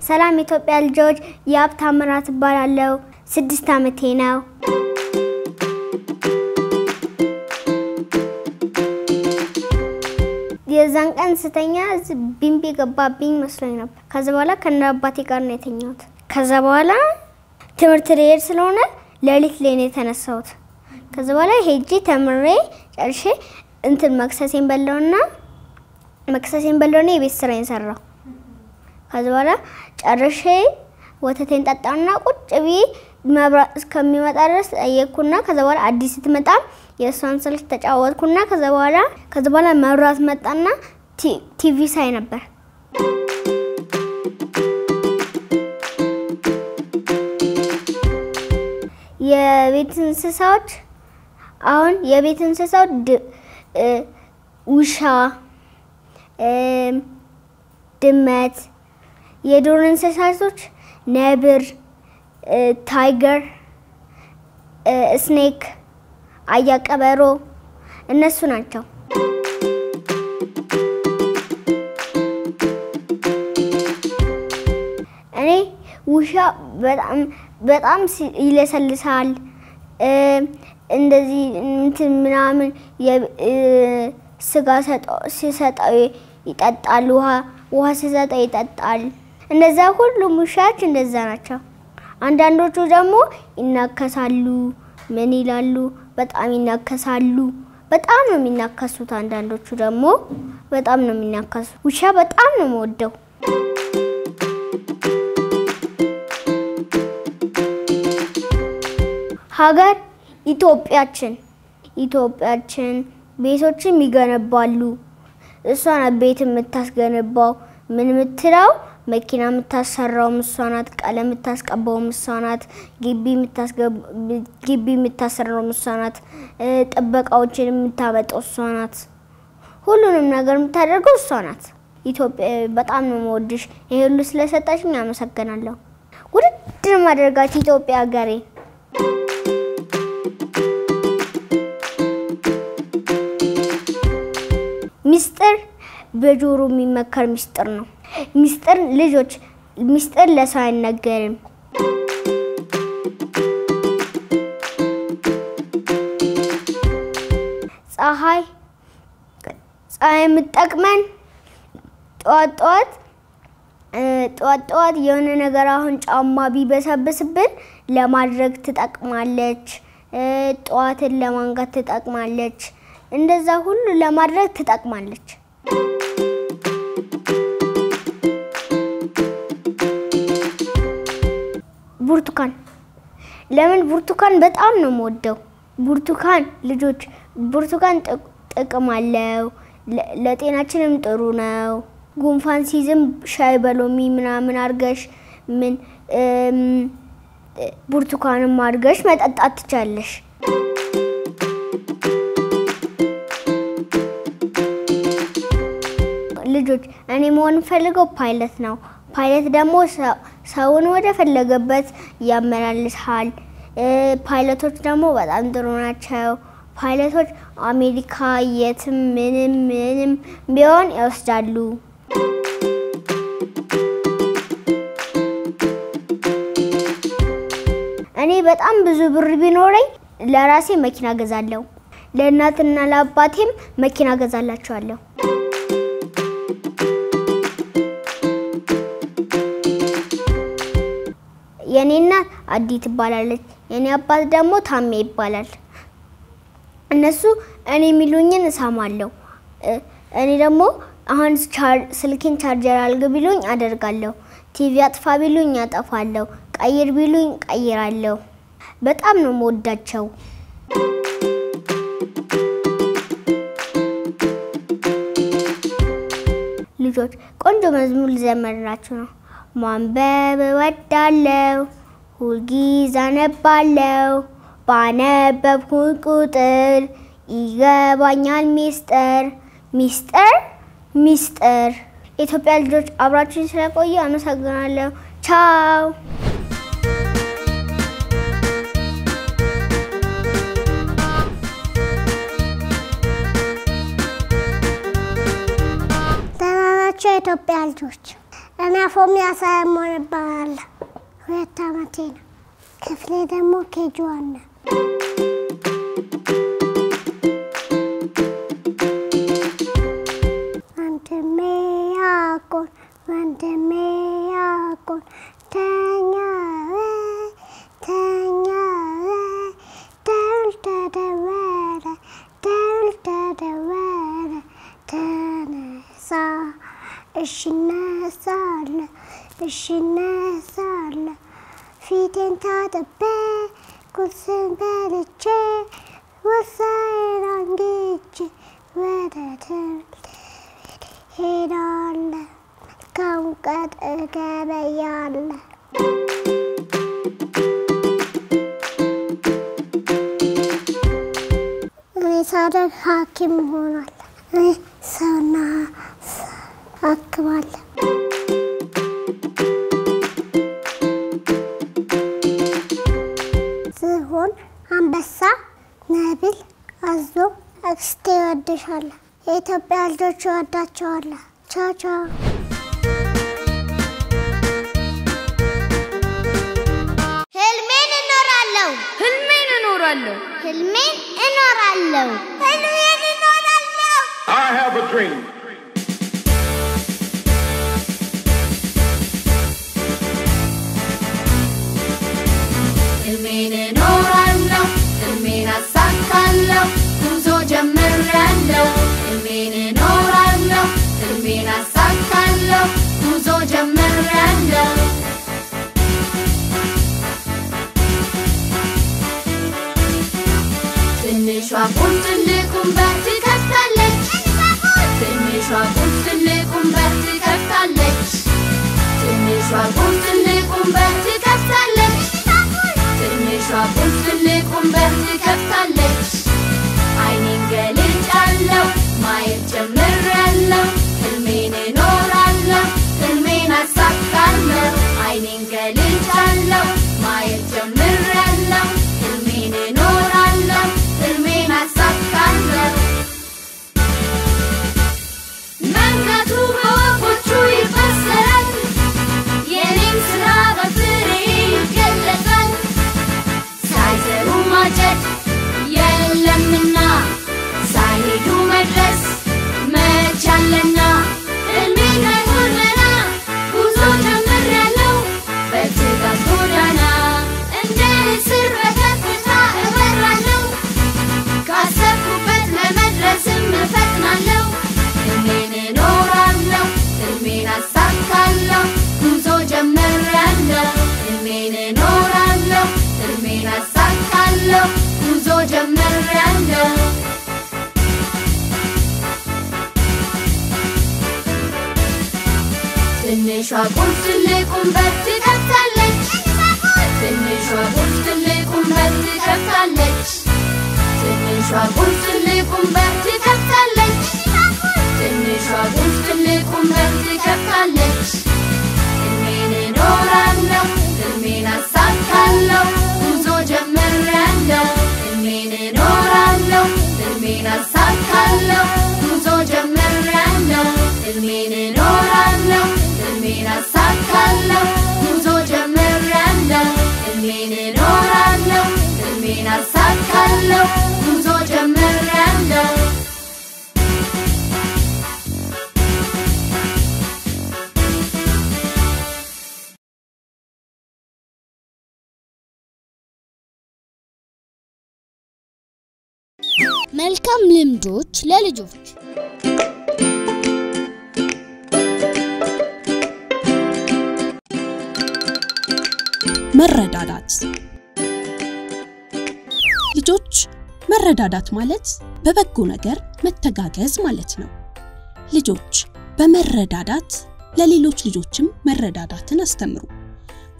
ሰላም ኢትዮጵያ ልጆች ያብታምራት ባላለው 6 አመቴ ነው የዛን ቀን ስተኛ ቢምቢ ገባብኝ መስሎኝ ነበር ከዛ በኋላ ከነአባቴ ጋር ነው የተኛሁት ከዛ በኋላ ትምህርት ልሄድ ስለሆነ ለሊት ላይ ነው የተነሳሁት ከዛ በኋላ ሄጄ ተምሬ ጨርሼ እንትን መክሰሴን በላውና የቤት ስራዬን ሰራው ከዛ በኋላ ጨርሼ ወተቴን ጠጣውና ቁጭ ብዬ መብራት እስከሚመጣ ድረስ አየኩና ከዛ በኋላ አዲስ ስትመጣ የሷን ስልክ ተጫወትኩና ከዛ በኋላ መብራት መጣና ቲቪ ሳይ ነበር የቤት እንስሳዎች አሁን የቤት እንስሳዎች ውሻ ድመት የዱር እንስሳቶች ነብር ታይገር ስኔክ አያቀበሮ እነሱ ናቸው እኔ ውሻ በጣም ይለሰልሳል እንደዚህ እንትን ምናምን ስጋ ሲሰጣው ይጠጣል ውሃ ሲሰጣው ይጠጣል እንደዛ ሁሉ ሙሻች እንደዛ ናቸው አንዳንዶቹ ደግሞ ይናከሳሉ ምን ይላሉ በጣም ይናከሳሉ በጣም ነው የሚናከሱት አንዳንዶቹ ደግሞ በጣም ነው የሚናከሱት ውሻ በጣም ነው የምወደው ሀገር ኢትዮጵያችን ቤቶችን ይገነባሉ እሷና ቤት የምታስገነባው ምን ምትራው መኪና የምታሰራው ምሷናት ቀለም የምታስቀባው ምሷናት ግቢ የምታሰራው ምሷናት ጥበቃዎችን የምታበጣው ምሷናት ሁሉንም ነገር የምታደርገው ምሷናት ኢትዮጵያ በጣም ነው የምወድሽ ይሄ ሁሉ ስለሰጣችኝ አመሰግናለሁ ውድድ ማድረጋት ኢትዮጵያ ሀገሬ ሚስጥር በጆሮ የሚመከር ሚስጥር ነው ሚስጥር ልጆች ሚስጥር ለሰው አይነገርም ፀሐይ የምትጠቅመን ጧት የሆነ ነገር አሁን ጫማ ቢበሰብስብን ለማድረግ ትጠቅማለች ጧትን ለማንጋት ትጠቅማለች እንደዛ ሁሉ ለማድረግ ትጠቅማለች ብርቱካን ለምን ብርቱካን በጣም ነው የምወደው ብርቱካን ልጆች ብርቱካን ጥቅም አለው ለጤናችንም ጥሩ ነው ጉንፋን ሲዝም ሻይ በሎሚ ምናምን አርገሽ ምን ብርቱካንም አርገሽ መጠጣት ትቻለሽ ልጆች እኔ መሆን ፈልገው ፓይለት ነው ፓይለት ደግሞ ሰውን ወደ ፈለገበት ያመላልሳል ፓይለቶች ደግሞ በጣም ጥሩ ናቸው ፓይለቶች አሜሪካ የትም ምንም ቢሆን ይወስዳሉ እኔ በጣም ብዙ ብር ቢኖረኝ ለራሴ መኪና ገዛለሁ ለእናትና ለአባቴም መኪና ገዛላቸዋለሁ የኔ እናት አዲ ትባላለች የኔ አባት ደግሞ ታሜ ይባላል እነሱ እኔ የሚሉኝን እሰማለሁ እኔ ደግሞ አሁን ስልኬን ቻርጀር አልግ ቢሉኝ አደርጋለሁ ቲቪ አጥፋ ቢሉኝ አጠፋለሁ ቀይር ቢሉኝ ቀይራለሁ በጣም ነው የምወዳቸው ልጆች ቆንጆ መዝሙር ልዘምርላችሁ ነው ማንበብ እወዳለሁ ሁልጊዜ አነባለሁ ባነበብኩ ቁጥር ይገባኛል ሚስጥር ኢትዮጵያ ልጆች አብራችሁኝ ስለቆዩ አመሰግናለሁ ቻው ኢትዮጵያ ልጆች أنا فمي أسامون بالله ويتامتين كفلي دمو كجوانا أنت مياكون وأنت مياكون تانيا الشناسالة في تنتادبي كل سنبالتشي وصايرانجيتشي ودتن هيدالة كم قد أقابيالة أنا صادق حاكم هنا أنا سونا أكبر زهون أنبسا نابل أزو أكستي ودشالة إيتوبيا الجوشو وداشالة تشاو تشاو هلمين نورالو I have a dream. ህልሜን እኖራለሁ ህልሜን አሳካለሁ ጉዞ ጀምሬያለሁ ህልሜን እኖራለሁ ህልሜን አሳካለሁ ጉዞ ጀምሬያለሁ ትንሿ ቁም ትልቁን በር ትከፍታለች ትንሿ ቁም ትልቁን በር ትከፍታለች ትንሿ ቁም ትልቁን በር ትከፍታለች ትንሿ ቁም ትልቁን በር ትከፍታለች አይኔን ገልጫለሁ ማየት ጀምሬያለሁ ህልሜን እኖራለሁ ህልሜን አሳካለሁ አይኔን ገልጫለሁ ማየት ጀምሬያለሁ ህልሜን እኖራለሁ ህልሜን አሳካለሁ መንገዱ በወፎቹ ይፈሰራል የኔም ስራ በፍሬ ይገለጣል ሳይዘሩ ማጨድ የለምና ሳይሄዱ መድረስ መቻለና ህልሜን ለጎዳና ጉዞ ጀምሬያለሁ በትጋት ጎዳና እንደ ንስር በከፍታ እበራለሁ ካሰብኩበት ለመድረስም እፈጥናለሁ ህልሜን እኖራለሁ ህልሜን አሳካለሁ ጉዞ ጀምሬያለሁ ህልሜን እኖራለሁ ህልሜን አሳካለሁ ጉዞ ጀምሬያለሁ ትንሿ ቁልፍ ትልቁን በር ትከፍታለች ትንሿ ቁልፍ ትልቁን በር ትከፍታለች ትንሿ ቁልፍ ትልቁን በር ትከፍታለች ትንሿ ቁልፍ ትልቁን በር ትከፍታለች ህልሜን እኖራለሁ ህልሜን አሳካለሁ ጉዞ ጀምሬያለሁ ህልሜን እኖራለሁ ህልሜን አሳካለሁ ጉዞ ጀምሬያለሁ ህልሜን እኖራለሁ ህልሜን አሳካለሁ ጉዞ ጀምሬያለሁ ህልሜን እኖራለሁ ህልሜን አሳካለሁ ጉዞ ጀምሬያለሁ መልካም ልምዶች ለልጆች መረዳዳት ልጆች መረዳዳት ማለት በበጎ ነገር መተጋገዝ ማለት ነው ልጆች በመረዳዳት ለሌሎች ልጆችም መረዳዳትን አስተምሩ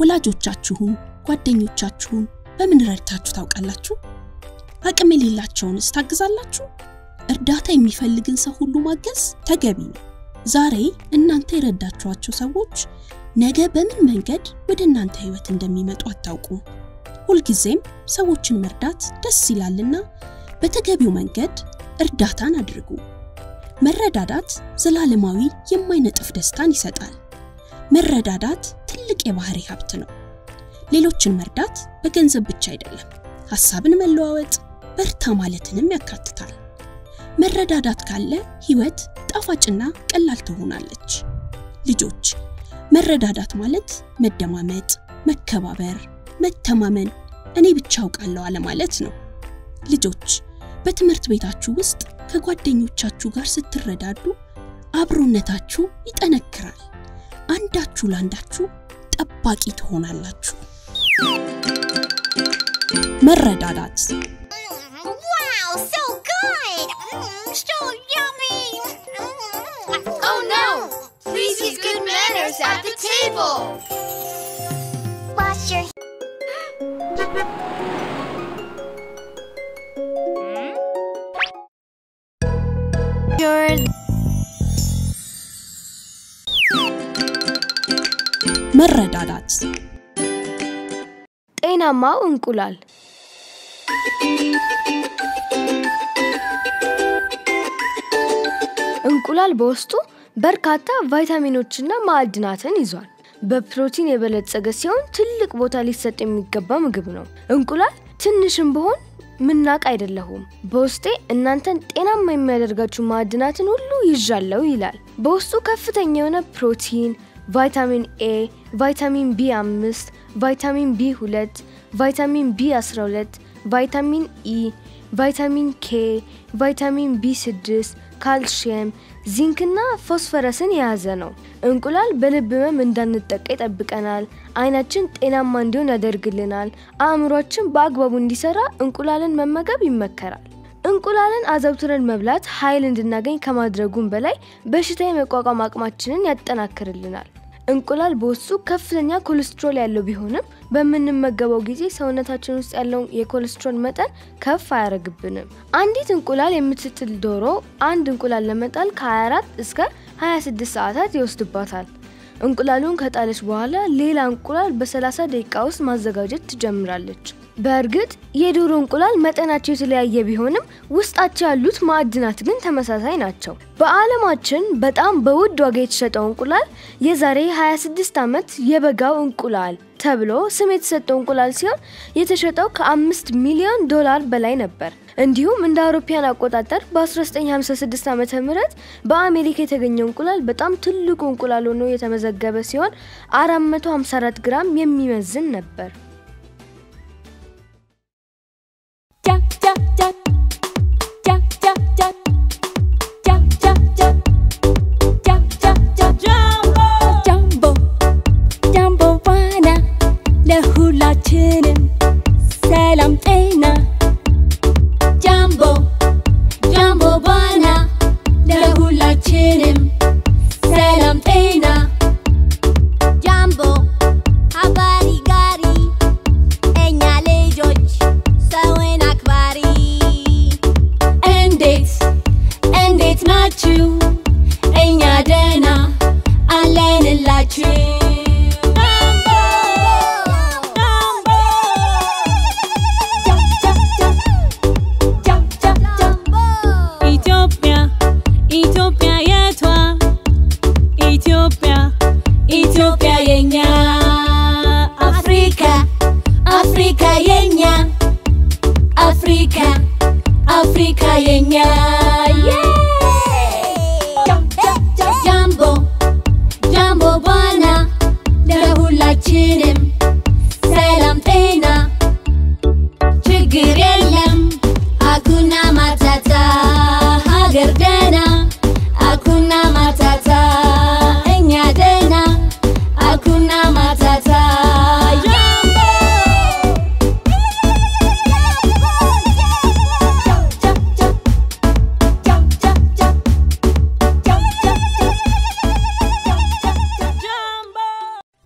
ወላጆቻችሁን ጓደኞቻችሁን በምን ረድታችሁ ታውቃላችሁ አቅም የሌላቸውንስ ታግዛላችሁ እርዳታ የሚፈልግን ሰው ሁሉ ማገዝ ተገቢ ነው ዛሬ እናንተ የረዳችኋቸው ሰዎች ነገ በምን መንገድ ወደ እናንተ ህይወት እንደሚመጡ አታውቁ ሁልጊዜም ሰዎችን መርዳት ደስ ይላልና በተገቢው መንገድ እርዳታን አድርጉ መረዳዳት ዘላለማዊ የማይነጥፍ ደስታን ይሰጣል መረዳዳት ትልቅ የባህሪ ሀብት ነው። ሌሎችን መርዳት በገንዘብ ብቻ አይደለም፣ ሐሳብን መለዋወጥ በርታ ማለትንም ያካትታል። መረዳዳት ካለ ህይወት ጣፋጭና ቀላል ትሆናለች። ልጆች መረዳዳት ማለት መደማመጥ፣ መከባበር፣ መተማመን፣ እኔ ብቻ አውቃለሁ አለ ማለት ነው። ልጆች በትምህርት ቤታችሁ ውስጥ ከጓደኞቻችሁ ጋር ስትረዳዱ አብሮነታችሁ ይጠነክራል። አንዳችሁ ለአንዳችሁ ጠባቂ ትሆናላችሁ። መረዳዳት Wow, so good! So yummy! Oh no! Please use good manners at the table. Wash your መረዳዳት ጤናማው እንቁላል እንቁላል በውስጡ በርካታ ቫይታሚኖችና ማዕድናትን ይዟል። በፕሮቲን የበለጸገ ሲሆን ትልቅ ቦታ ሊሰጥ የሚገባ ምግብ ነው። እንቁላል ትንሽም ቢሆን ምናቅ አይደለሁም። በውስጤ እናንተን ጤናማ የሚያደርጋችሁ ማዕድናትን ሁሉ ይዣለሁ ይላል። በውስጡ ከፍተኛ የሆነ ፕሮቲን፣ ቫይታሚን ኤ፣ ቫይታሚን ቢ5፣ ቫይታሚን ቢ2፣ ቫይታሚን ቢ12፣ ቫይታሚን ኢ፣ ቫይታሚን ኬ፣ ቫይታሚን ቢ6፣ ካልሲየም፣ ዚንክና ፎስፈረስን የያዘ ነው። እንቁላል በልብ ህመም እንዳንጠቃ ይጠብቀናል። አይናችን ጤናማ እንዲሆን ያደርግልናል። አእምሮአችን በአግባቡ እንዲሰራ እንቁላልን መመገብ ይመከራል። እንቁላልን አዘውትረን መብላት ኃይል እንድናገኝ ከማድረጉም በላይ በሽታ የመቋቋም አቅማችንን ያጠናክርልናል። እንቁላል በውስጡ ከፍተኛ ኮሌስትሮል ያለው ቢሆንም በምንመገበው ጊዜ ሰውነታችን ውስጥ ያለው የኮሌስትሮል መጠን ከፍ አያረግብንም። አንዲት እንቁላል የምትጥል ዶሮ አንድ እንቁላል ለመጣል ከ24 እስከ 26 ሰዓታት ይወስድባታል። እንቁላሉን ከጣለች በኋላ ሌላ እንቁላል በ30 ደቂቃ ውስጥ ማዘጋጀት ትጀምራለች። በእርግጥ የዶሮ እንቁላል መጠናቸው የተለያየ ቢሆንም ውስጣቸው ያሉት ማዕድናት ግን ተመሳሳይ ናቸው። በዓለማችን በጣም በውድ ዋጋ የተሸጠው እንቁላል የዛሬ 26 ዓመት የበጋው እንቁላል ተብሎ ስም የተሰጠው እንቁላል ሲሆን የተሸጠው ከ5 ሚሊዮን ዶላር በላይ ነበር። እንዲሁም እንደ አውሮፓውያን አቆጣጠር በ1956 ዓመተ ምህረት በአሜሪካ የተገኘው እንቁላል በጣም ትልቁ እንቁላል ሆኖ የተመዘገበ ሲሆን 454 ግራም የሚመዝን ነበር። ሰላም ጤና ጃምቦ ጃምቦ ባና ለሁላችንም ሰላም ጤና ጃምቦ አባሪ ጋሪ እኛ ልጆች ሰውን አክባሪ እንዴት ናችሁ እኛ ደህና አለንላችሁ ኢትዮጵያ የኛ አፍሪካ የኛ አፍሪካ የኛ ጃምቦ ባና ለሁላችንም ሰላም ጤና ችግር የለም አኩና ማታታ ሀገር ደህና አኩና ማታታ እኛ ደህና አኩና ማታታ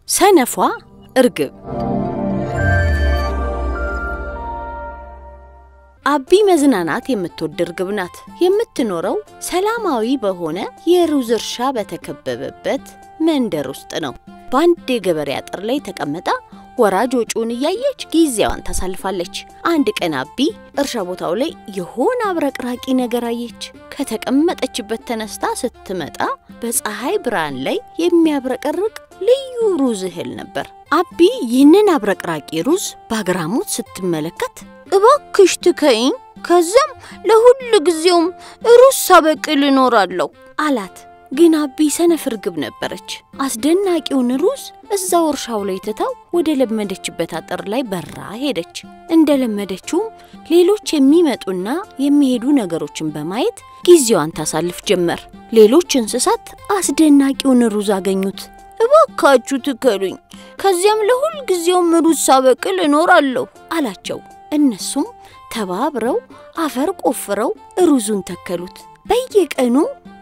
ሰነፏ እርግብ አቢ መዝናናት የምትወድ እርግብ ናት። የምትኖረው ሰላማዊ በሆነ የሩዝ እርሻ በተከበበበት መንደር ውስጥ ነው። በአንድ የገበሬ አጥር ላይ ተቀምጣ ወራጅ ወጪውን እያየች ጊዜዋን ታሳልፋለች። አንድ ቀን አቢ እርሻ ቦታው ላይ የሆነ አብረቅራቂ ነገር አየች። ከተቀመጠችበት ተነስታ ስትመጣ በፀሐይ ብርሃን ላይ የሚያብረቀርቅ ልዩ ሩዝ እህል ነበር። አቢ ይህንን አብረቅራቂ ሩዝ በአግራሞት ስትመለከት እባክሽ ትከይኝ፣ ከዛም ለሁሉ ጊዜውም ሩዝ ሳበቅል እኖራለሁ አላት። ግን አቢ ሰነፍ ርግብ ነበረች። አስደናቂውን ሩዝ እዛው እርሻው ላይ ትታው ወደ ለመደችበት አጥር ላይ በራ ሄደች። እንደለመደችው ሌሎች የሚመጡና የሚሄዱ ነገሮችን በማየት ጊዜዋን ታሳልፍ ጀመር። ሌሎች እንስሳት አስደናቂውን ሩዝ አገኙት። እባካችሁ ትከሉኝ፣ ከዚያም ለሁሉ ጊዜውም ሩዝ ሳበቅል እኖራለሁ አላቸው። እነሱም ተባብረው አፈር ቆፍረው ሩዙን ተከሉት። በየቀኑ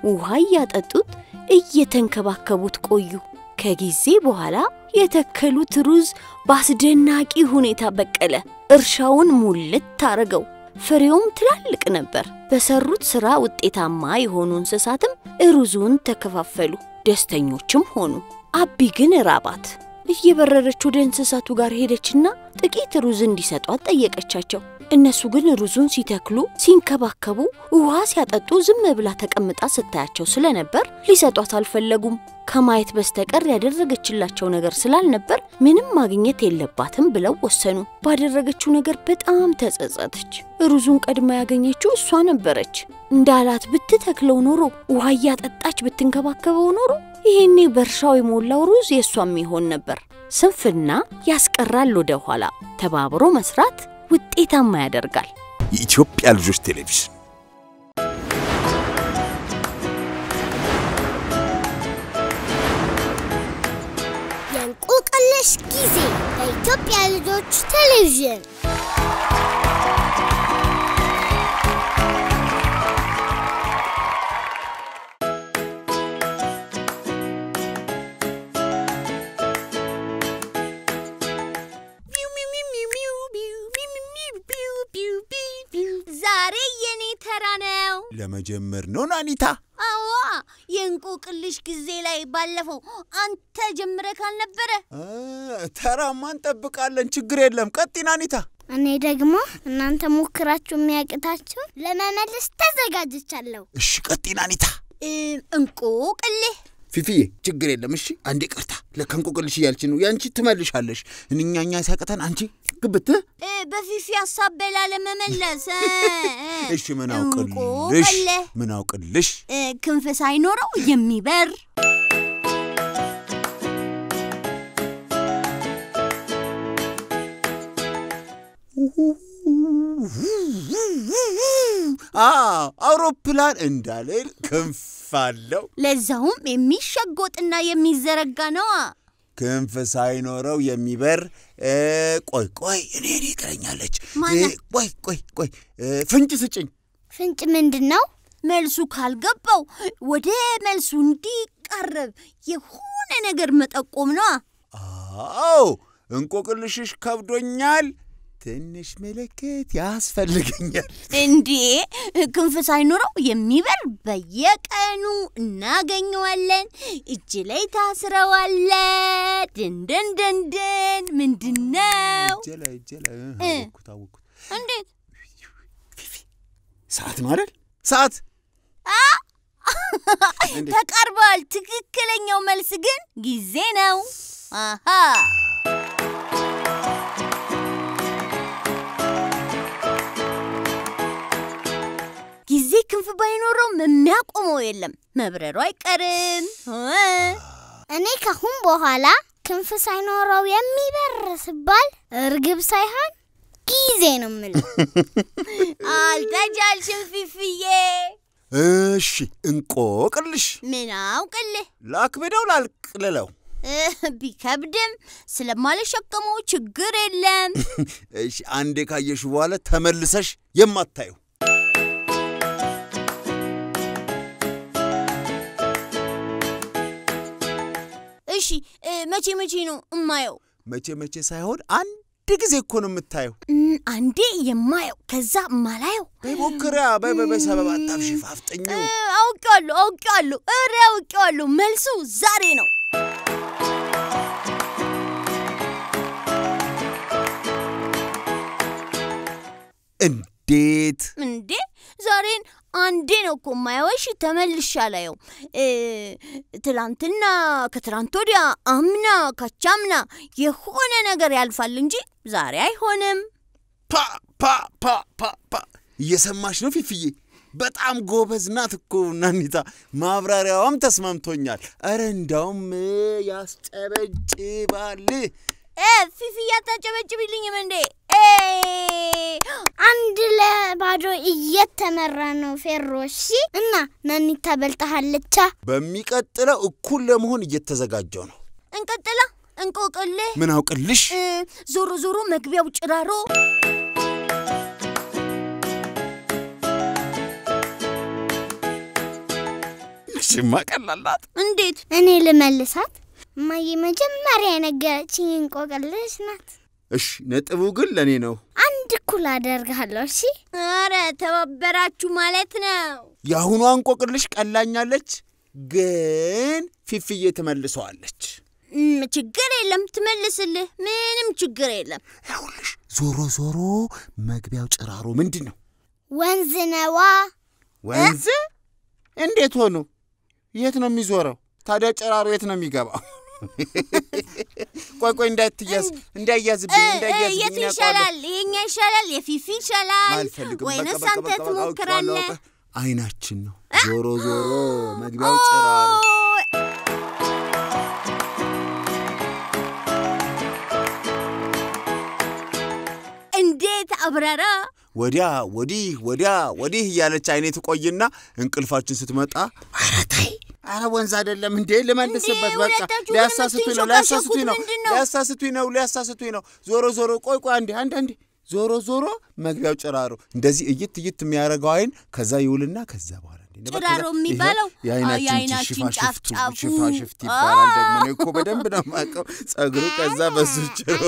ውሃ ያጠጡት እየተንከባከቡት ቆዩ። ከጊዜ በኋላ የተከሉት ሩዝ በአስደናቂ ሁኔታ በቀለ። እርሻውን ሙልት ታረገው። ፍሬውም ትላልቅ ነበር። በሰሩት ሥራ ውጤታማ የሆኑ እንስሳትም ሩዙን ተከፋፈሉ፣ ደስተኞችም ሆኑ። አቢ ግን ራባት። እየበረረች ወደ እንስሳቱ ጋር ሄደችና ጥቂት ሩዝ እንዲሰጧት ጠየቀቻቸው። እነሱ ግን ሩዙን ሲተክሉ ሲንከባከቡ ውሃ ሲያጠጡ ዝም ብላ ተቀምጣ ስታያቸው ስለነበር ሊሰጧት አልፈለጉም። ከማየት በስተቀር ያደረገችላቸው ነገር ስላልነበር ምንም ማግኘት የለባትም ብለው ወሰኑ። ባደረገችው ነገር በጣም ተጸጸተች። ሩዙን ቀድማ ያገኘችው እሷ ነበረች። እንዳላት ብትተክለው ኖሮ ውሃ ያጠጣች ብትንከባከበው ኖሮ ይሄኔ በርሻው የሞላው ሩዝ የሷም ይሆን ነበር። ስንፍና ያስቀራል ወደ ኋላ፣ ተባብሮ መስራት ውጤታማ ያደርጋል። የኢትዮጵያ ልጆች ቴሌቪዥን የእንቆቅልሽ ጊዜ በኢትዮጵያ ልጆች ቴሌቪዥን ለመጀመር ነው ናኒታ። አዋ የእንቆቅልሽ ጊዜ ላይ ባለፈው አንተ ጀምረህ ካልነበረ ተራማን ጠብቃለን። ችግር የለም። ቀጥይ ናኒታ። እኔ ደግሞ እናንተ ሞክራችሁ የሚያቅታችሁ ለመመለስ ተዘጋጅቻለሁ። እሺ ቀጥይ ናኒታ። እንቆቅልህ ፊፊዬ ችግር የለም። እሺ አንዴ ቀርታ ለከንቆቅልሽ ያልች ነው ያንቺ ትመልሻለሽ። እኛኛ ሲያቀተን አንቺ ግብት በፊፊ አሳበላ ለመመለስ እሺ ምን አውቅልሽ ክንፍ ሳይኖረው የሚበር አውሮፕላን እንዳልል ክንፍ አለው። ለዛውም የሚሸጎጥና የሚዘረጋ ነው። ክንፍ ሳይኖረው የሚበር ቆይ እኔ ትለኛለች። ቆይ ፍንጭ ስጭኝ። ፍንጭ ምንድነው? መልሱ ካልገባው ወደ መልሱ እንዲቀርብ የሆነ ነገር መጠቆም ነው። አዎ እንቆቅልሽሽ ከብዶኛል፣ ትንሽ ምልክት ያስፈልገኛል። እንዴ ክንፍ ሳይኖረው የሚበር በየቀኑ እናገኘዋለን። እጅ ላይ ታስረዋለ። ደንደን ምንድነው? አወኩት። እንዴት? ሰዓት ነው አይደል? ሰዓት ተቀርቧል። ትክክለኛው መልስ ግን ጊዜ ነው። አሃ ጊዜ ክንፍ ባይኖረው የሚያቆመው የለም፣ መብረሩ አይቀርም። እኔ ከሁን በኋላ ክንፍ ሳይኖረው የሚበር ሲባል እርግብ ሳይሆን ጊዜ ነው የምለው። አልተጃልሽም ፊፊዬ። እሺ እንቆቅልሽ ምን አውቅልህ? ላክብደው ላልቅልለው? ቢከብድም ስለማልሸከመው ችግር የለም። እሺ አንዴ ካየሽ በኋላ ተመልሰሽ የማታዩ እሺ መቼ ነው እማየው? መቼ ሳይሆን አንድ ጊዜ እኮ ነው የምታየው። አንዴ የማየው ከዛ ማላየው። በሞክሪያ በሰበብ አጣብሽ ፋፍጠኙ። አውቄዋለሁ። አውቄዋለሁ። መልሱ ዛሬ ነው። እንዴት? እንዴ ዛሬን አንዴ ነው እኮ የማየው። እሺ ተመልሼ አላየውም። ትላንትና ከትላንት ወዲያ አምና ካቻምና የሆነ ነገር ያልፋል እንጂ ዛሬ አይሆንም። ፓ ፓ ፓ ፓ ፓ እየሰማሽ ነው ፊፊዬ? በጣም ጎበዝ ናት እኮ ናኒታ። ማብራሪያዋም ተስማምቶኛል። አረ እንዳውም ያስጨበጭባል። ፊፊያ ታጨበጭብልኝም እንዴ? አንድ ለባዶ እየተመራ ነው ፌሮሺ እና ናኒታ በልጣለች። በሚቀጥለው እኩል ለመሆን እየተዘጋጀው ነው። እንቀጥላ እንቆቅልህ ምን አውቅልሽ? ዞሮ ዞሮ መግቢያው ጭራሮ። ሽማ ቀላላት። እንዴት? እኔ ልመልሳት? ማየ መጀመሪያ የነገረችኝ እንቆቅልሽ ናት። እሺ ነጥቡ ግን ለኔ ነው። አንድ እኩል አደርጋለሁ። እሺ አረ ተባበራችሁ ማለት ነው። ያሁኗ እንቆቅልሽ ቀላኛለች፣ ግን ፊፊዬ ትመልሰዋለች። ችግር የለም ትመልስልህ። ምንም ችግር የለም። ያውልሽ ዞሮ ዞሮ መግቢያው ጭራሮ ምንድነው? ወንዝ ነዋ። ወንዝ? እንዴት ሆኖ? የት ነው የሚዞረው? ታዲያ ጭራሮ የት ነው የሚገባው? ቆይ እንዳያዝብኝ የት ይሻላል? የኛ ይሻላል? የፊፊ ይሻላል? ወይንስ አንተ ትሞክራለህ? አይናችን ነው። ዞሮ ዞሮ መግቢያው ጭራሮ። እንዴት አብራራ። ወዲያ ወዲህ እያለች አይኔ ትቆይና እንቅልፋችን ስትመጣ አረታይ አረ ወንዝ አይደለም እንዴ ልመልስበት። በቃ ሊያሳስቱኝ ነው። ዞሮ ቆይ አንዴ ዞሮ መግቢያው ጭራሮ። እንደዚህ እይት የሚያረጋው አይን ከዛ ይውልና ከዛ በኋላ ጭራሮ የሚባለው የአይናችን ሽፋሽፍት ይባላል። ደግሞ ነው እኮ በደንብ ነው የማውቀው። ጸጉሩ ከዛ በሱ ጭሮ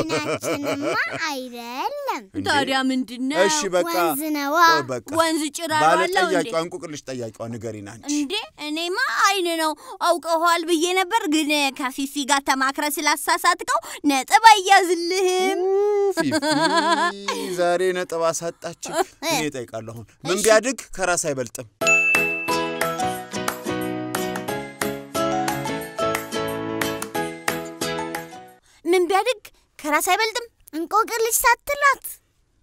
አይደለም። ታዲያ ምንድነው? እሺ በቃ ወንዝ ነዋ። ወንዝ ጭራሮ አለው እንዴ? ጠያቂው እንቆቅልሽ ጠያቂዋ ንገሪና አንቺ። እንዴ እኔማ አይን ነው አውቀዋል ብዬ ነበር፣ ግን ከፊፊ ጋር ተማክረ ስላሳሳትከው ነጥብ አያዝልህም። ፊፊ ዛሬ ነጥብ አሳጣች። እኔ ጠይቃለሁ። አሁን ምን ቢያድግ ከራስ አይበልጥም? ምን ቢያድግ ከራስ አይበልጥም? እንቆቅልሽ ሳትላት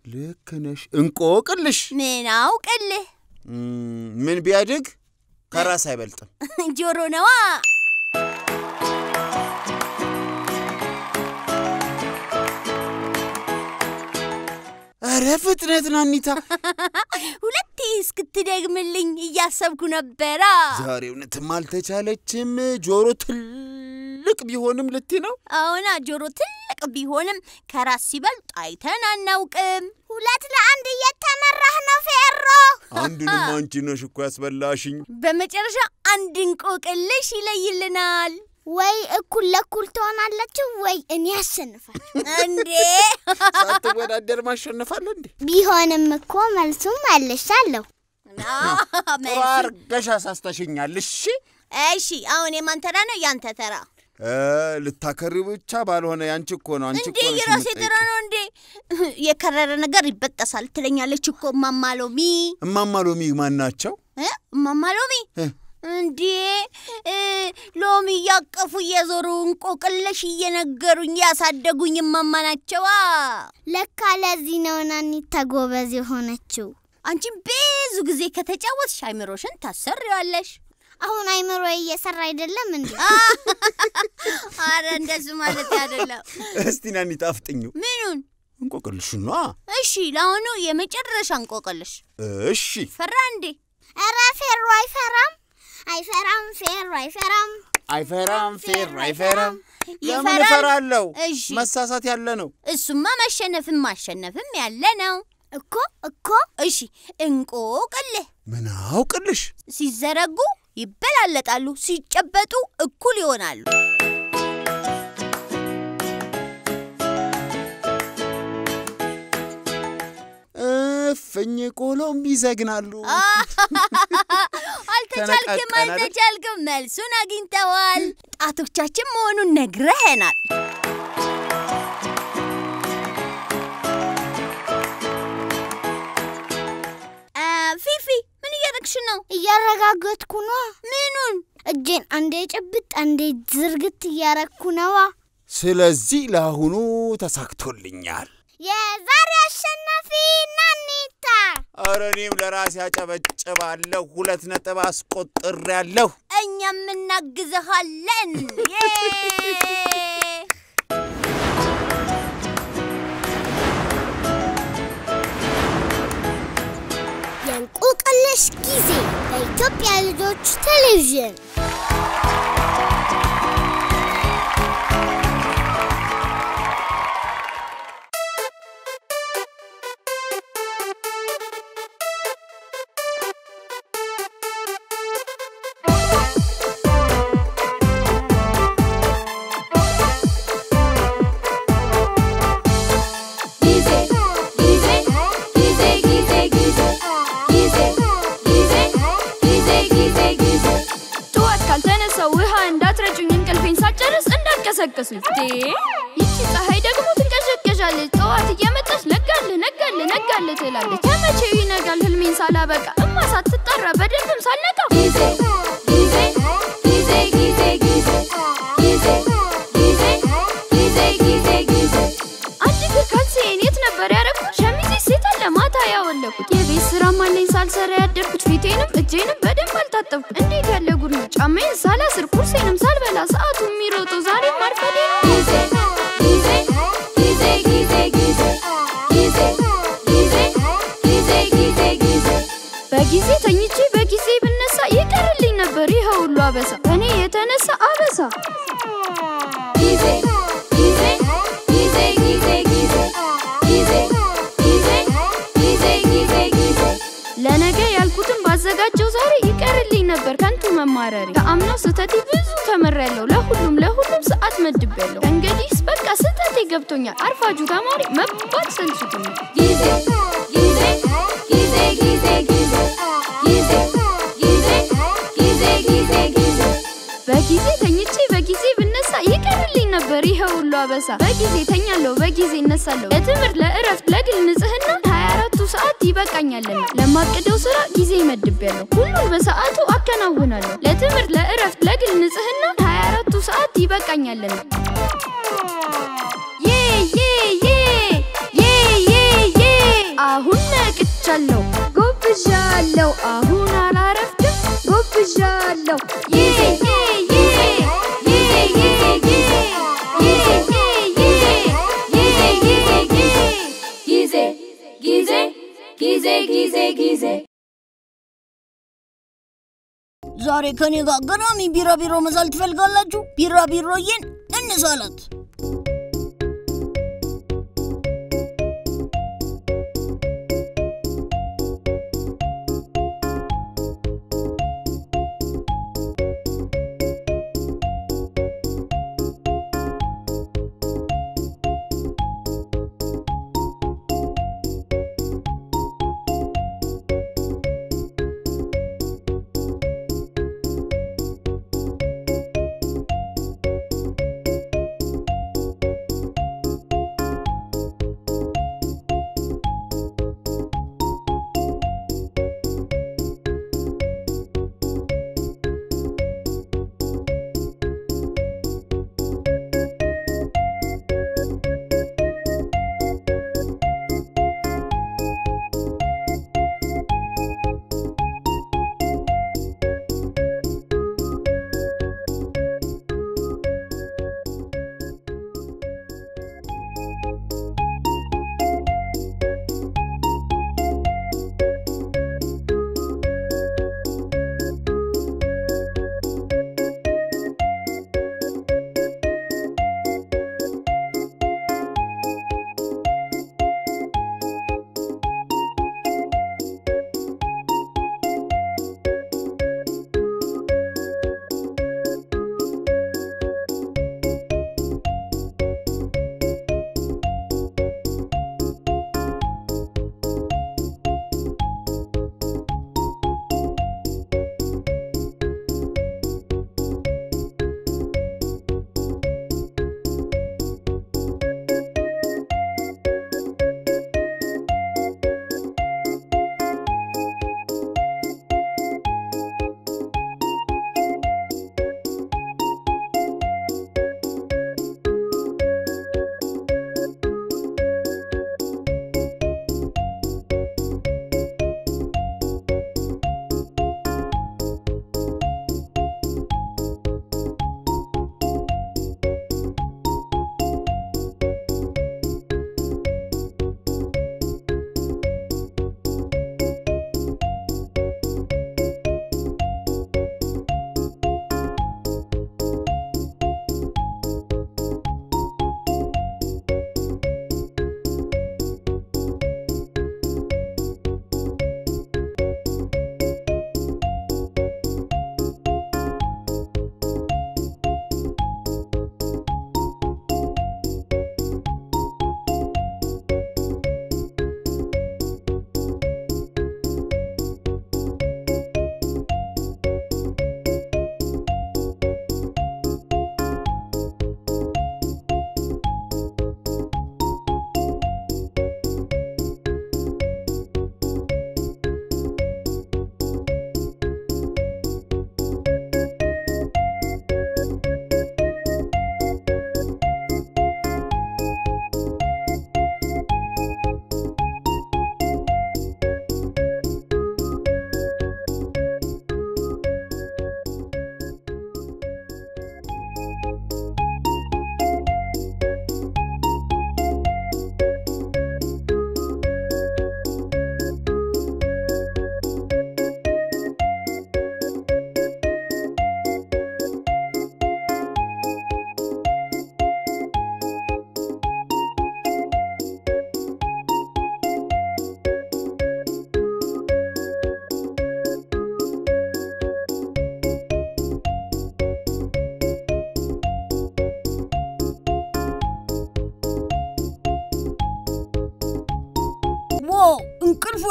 ልክ ነሽ። እንቆቅልሽ ምን አውቅልህ? ምን ቢያድግ ከራስ አይበልጥም? ጆሮ ነዋ። አረ ፍጥነት ናኒታ። ሁለቴ እስክትደግምልኝ እያሰብኩ ነበራ። ዛሬ እውነትም አልተቻለችም። ጆሮ ትልቅ ቢሆንም ልትይ ነው? አዎና ጆሮ ትልቅ ቢሆንም ከራስ ሲበልጥ አይተን አናውቅም። 2-1 እየተመራህ ነው ፌሮ። አንዱንም አንቺ ነሽ እኮ ያስበላሽኝ። በመጨረሻ አንድ እንቆቅልሽ ይለይልናል። ወይ እኩል ለኩል ትሆናላችሁ ወይ እኔ አሸንፋለሁ። እንዴ ሳትወዳደር ማሸነፋለሁ እንዴ? ቢሆንም እኮ መልሱም አለሻለሁ። አርገሽ አሳስተሽኛል። እሺ አሁን የማን ተራ ነው? ያንተ ተራ። ልታከሪ ብቻ ባልሆነ ያንቺ እኮ ነው። አንቺ እኮ እንዴ የራሴ ተራ ነው እንዴ? የከረረ ነገር ይበጠሳል ትለኛለች እኮ እማማሎሚ። እማማሎሚ ማን ናቸው? እማማሎሚ እንዴ ሎሚ ያቀፉ የዞሩ እንቆቅልሽ እየነገሩኝ ያሳደጉኝ እማማ ናቸዋ። ለካ ለዚህ ነው ናኒታ ጎበዝ የሆነችው። አንቺም ብዙ ጊዜ ከተጫወትሽ አይምሮሽን ታሰሪዋለሽ። አሁን አይምሮ እየሰራ አይደለም እንዴ? አረ እንደሱ ማለት አይደለም። እስቲ ናኒታ አፍጥኙ። ምኑን? እንቆቅልሽን ነው። እሺ ለአሁኑ የመጨረሻ እንቆቅልሽ። እሺ ፈራ እንዴ? ኧረ ፌሮ አይፈራም ፌሮ አይፈራም። ለምን እፈራለሁ? መሳሳት ያለ ነው። እሱማ ማሸነፍም ያለ ነው እኮ። እሺ እንቆቅልህ ምን አውቅልሽ? ሲዘረጉ ይበላለጣሉ፣ ሲጨበጡ እኩል ይሆናሉ። ፍኝ ቆሎም ይዘግናሉ። አልተቻልክም። መልሱን አግኝተዋል። ጣቶቻችን መሆኑን ነግረህናል። ፊፊ ምን እያደረግሽ ነው? እያረጋገጥኩ ነው። ምኑን? እጄን አንዴ ጭብጥ አንዴ ዝርግት እያረኩ ነው። ስለዚህ ለአሁኑ ተሳክቶልኛል። የዛሬ አሸናፊ ናኒታ። ኧረ እኔም ለራሴ አጨበጭባለሁ። 2 ነጥብ አስቆጥሬያለሁ። እኛም እናግዝሃለን። የእንቆቅልሽ ጊዜ በኢትዮጵያ ልጆች ቴሌቪዥን። ይቺ ፀሐይ ደግሞ ትንቀሸቀሻለች። ጠዋት እየመጣች ነጋል ትላለች። ከመቼው ይነጋል ህልሜን ሳላበቃ እማ ሳትጠራ በደንብም ሳልነቃ አንድ ካልሲዬን የት ነበር ያደረኩት? ሸሚዜ ሴት አለ ማታ ያወለኩት። የቤት ስራም አለኝ ሳልሰራ ያደርኩት። ፊቴንም እጄንም በደንብ አልታጠብኩት። እንዴት ያለ ጉድ ነው! ጫማዬን ሳላስር ቁርሴንም ሳልበላ ሰዓቱ የሚሮጠው ዛሬ ማርፈዴ ነው። በጊዜ ተኝቼ በጊዜ ብነሳ ይቀርልኝ ነበር ይሄ ሁሉ አበሳ። እኔ የተነሳ አበሳ ለነገ ያልኩትን ባዘጋጀው ዛሬ ይቀርልኝ ነበር ከንቱ መማረሬ። ከአምናው ስህተቴ ብዙ ተመሬያለሁ። ለሁሉም ሰዓት መድቤያለሁ። እንግዲህስ በቃ ስህተቴ ገብቶኛል። አርፋጁ ተማሪ መባል ሰልችቶኛል። በጊዜ ተኝቼ በጊዜ ብነሳ ይቀርልኝ ነበር ይሄ ሁሉ አበሳ። በጊዜ ተኛለሁ በጊዜ እነሳለሁ። ለትምህርት ለእረፍት ለግል ንጽህና 24ቱ ሰዓት ይበቃኛልና። ለማቀደው ስራ ጊዜ መድቤያለሁ። ሁሉን በሰዓቱ አከናውናለሁ። ለትምህርት ለእረፍት ለግል ንጽህና 24ቱ ሰዓት ይበቃኛልና። አሁን ነቅቻለሁ ጎብዣለሁ። አሁን አላረፍድም ጎብዣለሁ። ጊዜ ዛሬ ከኔ ጋር ገራሚ ቢራቢሮ መሳል ትፈልጋላችሁ? ቢራቢሮዬን እንሳላት።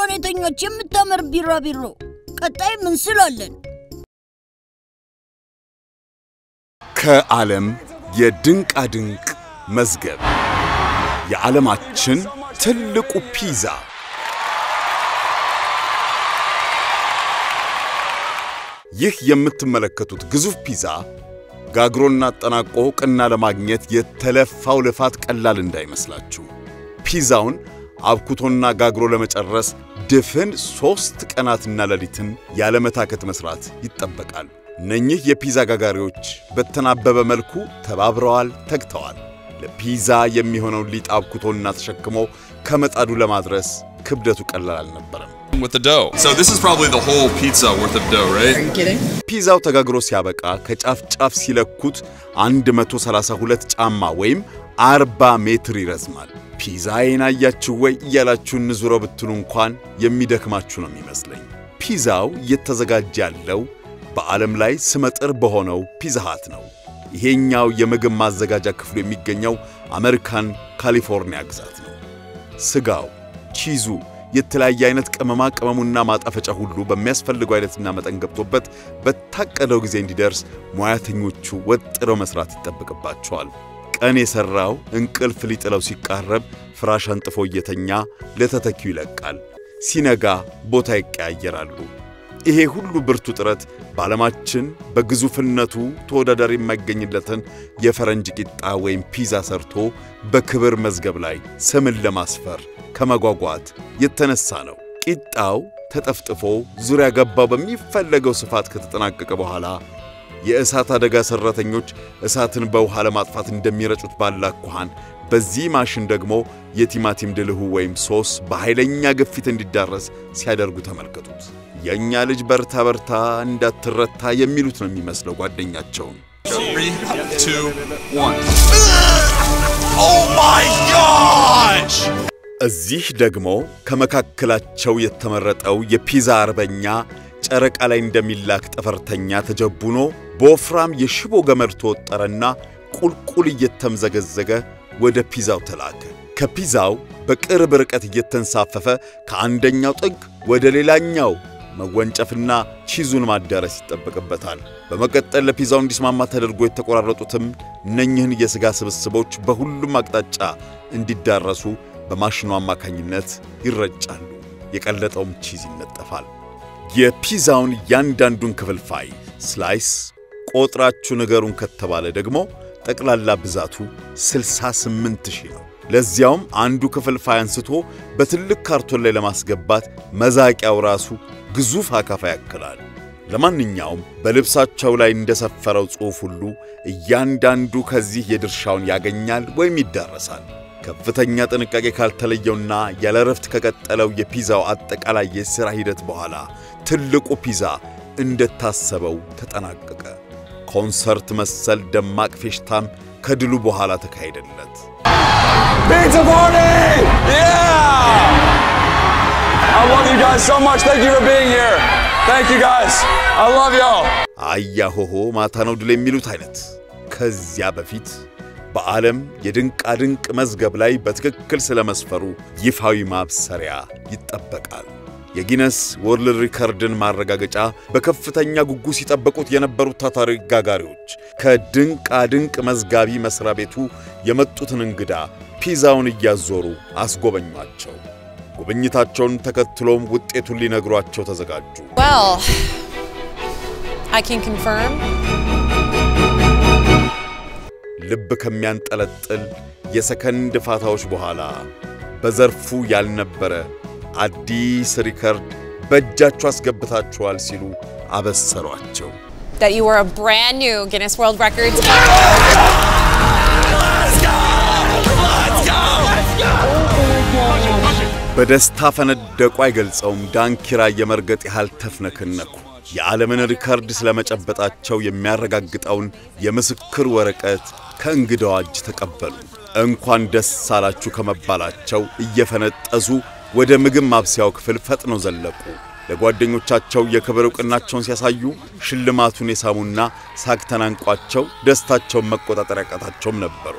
አልጋውን የተኛች የምታምር ቢራቢሮ ቀጣይ ምን ስላለን ከዓለም የድንቃ ድንቅ መዝገብ የዓለማችን ትልቁ ፒዛ ይህ የምትመለከቱት ግዙፍ ፒዛ ጋግሮና አጠናቆ ቅና ለማግኘት የተለፋው ልፋት ቀላል እንዳይመስላችሁ ፒዛውን አብኩቶና ጋግሮ ለመጨረስ ድፍን 3 ቀናትና ሌሊትን ያለመታከት መስራት ይጠበቃል እነኚህ የፒዛ ጋጋሪዎች በተናበበ መልኩ ተባብረዋል ተግተዋል ለፒዛ የሚሆነው ሊጥ አብኩቶና ተሸክሞ ከመጣዱ ለማድረስ ክብደቱ ቀላል አልነበረም with the dough. So this is probably the whole pizza worth of dough, right? Are you kidding? ፒዛው ተጋግሮ ሲያበቃ ከጫፍ ጫፍ ሲለኩት 132 ጫማ ወይም 40 ሜትር ይረዝማል ፒዛዬን አያችሁ ወይ እያላችሁ ንዙረው ብትሉ እንኳን የሚደክማችሁ ነው የሚመስለኝ ፒዛው እየተዘጋጀ ያለው በዓለም ላይ ስመጥር በሆነው ፒዛ ሃት ነው ይሄኛው የምግብ ማዘጋጃ ክፍሉ የሚገኘው አሜሪካን ካሊፎርኒያ ግዛት ነው ስጋው ቺዙ የተለያየ አይነት ቅመሙና ማጣፈጫ ሁሉ በሚያስፈልገው አይነትና መጠን ገብቶበት በታቀደው ጊዜ እንዲደርስ ሙያተኞቹ ወጥረው መስራት ይጠበቅባቸዋል ቀን የሰራው እንቅልፍ ሊጥለው ሲቃረብ ፍራሽ አንጥፎ እየተኛ ለተተኪው ይለቃል ሲነጋ ቦታ ይቀያየራሉ ይሄ ሁሉ ብርቱ ጥረት ባለማችን በግዙፍነቱ ተወዳዳሪ የማይገኝለትን የፈረንጅ ቂጣ ወይም ፒዛ ሰርቶ በክብር መዝገብ ላይ ስምን ለማስፈር ከመጓጓት የተነሳ ነው ቂጣው ተጠፍጥፎ ዙሪያ ገባው በሚፈለገው ስፋት ከተጠናቀቀ በኋላ የእሳት አደጋ ሰራተኞች እሳትን በውሃ ለማጥፋት እንደሚረጩት ባላኩሃን በዚህ ማሽን ደግሞ የቲማቲም ድልሁ ወይም ሶስ በኃይለኛ ግፊት እንዲዳረስ ሲያደርጉ ተመልከቱት የኛ ልጅ በርታ እንዳትረታ የሚሉት ነው የሚመስለው ጓደኛቸው 3 2 1 Oh my gosh እዚህ ደግሞ ከመካከላቸው የተመረጠው የፒዛ አርበኛ ጨረቃ ላይ እንደሚላክ ጠፈርተኛ ተጀቡኖ በወፍራም የሽቦ ገመድ ተወጠረና ቁልቁል እየተምዘገዘገ ወደ ፒዛው ተላከ ከፒዛው በቅርብ ርቀት እየተንሳፈፈ ከአንደኛው ጥግ ወደ ሌላኛው መወንጨፍና ቺዙን ማዳረስ ይጠበቅበታል በመቀጠል ለፒዛው እንዲስማማ ተደርጎ የተቆራረጡትም እነኚህን የሥጋ ስብስቦች በሁሉም አቅጣጫ እንዲዳረሱ በማሽኑ አማካኝነት ይረጫሉ የቀለጠውም ቺዝ ይነጠፋል የፒዛውን ያንዳንዱን ክፍልፋይ ስላይስ ቆጥራችሁ ነገሩን ከተባለ ደግሞ ጠቅላላ ብዛቱ 68000 ነው ለዚያውም አንዱ ክፍልፋይ አንስቶ በትልቅ ካርቶን ላይ ለማስገባት መዛቂያው ራሱ ግዙፍ አካፋ ያክላል ለማንኛውም በልብሳቸው ላይ እንደሰፈረው ጽሑፍ ሁሉ እያንዳንዱ ከዚህ የድርሻውን ያገኛል ወይም ይዳረሳል ከፍተኛ ጥንቃቄ ካልተለየውና ያለረፍት ከቀጠለው የፒዛው አጠቃላይ የሥራ ሂደት በኋላ ትልቁ ፒዛ እንደታሰበው ተጠናቀቀ ኮንሰርት መሰል ደማቅ ፌሽታም ከድሉ በኋላ ተካሄደለት Pizza party! Yeah! I love you guys so much. Thank you for being here. Thank you guys. I love y'all. አያሆሆ ማታ ነው ድል የሚሉት አይነት ከዚያ በፊት በዓለም የድንቃ ድንቅ መዝገብ ላይ በትክክል ስለመስፈሩ ይፋዊ ማብሰሪያ ይጠበቃል የጊነስ ወርልድ ሪከርድን ማረጋገጫ በከፍተኛ ጉጉት ሲጠብቁት የነበሩት ታታሪ ጋጋሪዎች ከድንቃ ድንቅ መዝጋቢ መስሪያ ቤቱ የመጡትን እንግዳ ፒዛውን እያዞሩ አስጎበኟቸው ጉብኝታቸውን ተከትሎም ውጤቱን ሊነግሯቸው ተዘጋጁ Well, I can confirm ልብ ከሚያንጠለጥል የሰከንድ ፋታዎች በኋላ በዘርፉ ያልነበረ አዲስ ሪከርድ በእጃቸው አስገብታቸዋል ሲሉ አበሰሯቸው that you were a brand new Guinness World Records. በደስታ ፈነደቁ አይገልጸውም ዳንኪራ የመርገጥ ያህል ተፍነከነኩ የዓለምን ሪከርድ ስለመጨበጣቸው የሚያረጋግጠውን የምስክር ወረቀት ከእንግዳው እጅ ተቀበሉ እንኳን ደስ አላችሁ ከመባላቸው እየፈነጠዙ ወደ ምግብ ማብሰያው ክፍል ፈጥነው ዘለቁ ለጓደኞቻቸው የክብር ዕውቅናቸውን ሲያሳዩ ሽልማቱን የሳሙና ሳክተናንቋቸው ደስታቸውን መቆጣጠር ያቃታቸውም ነበሩ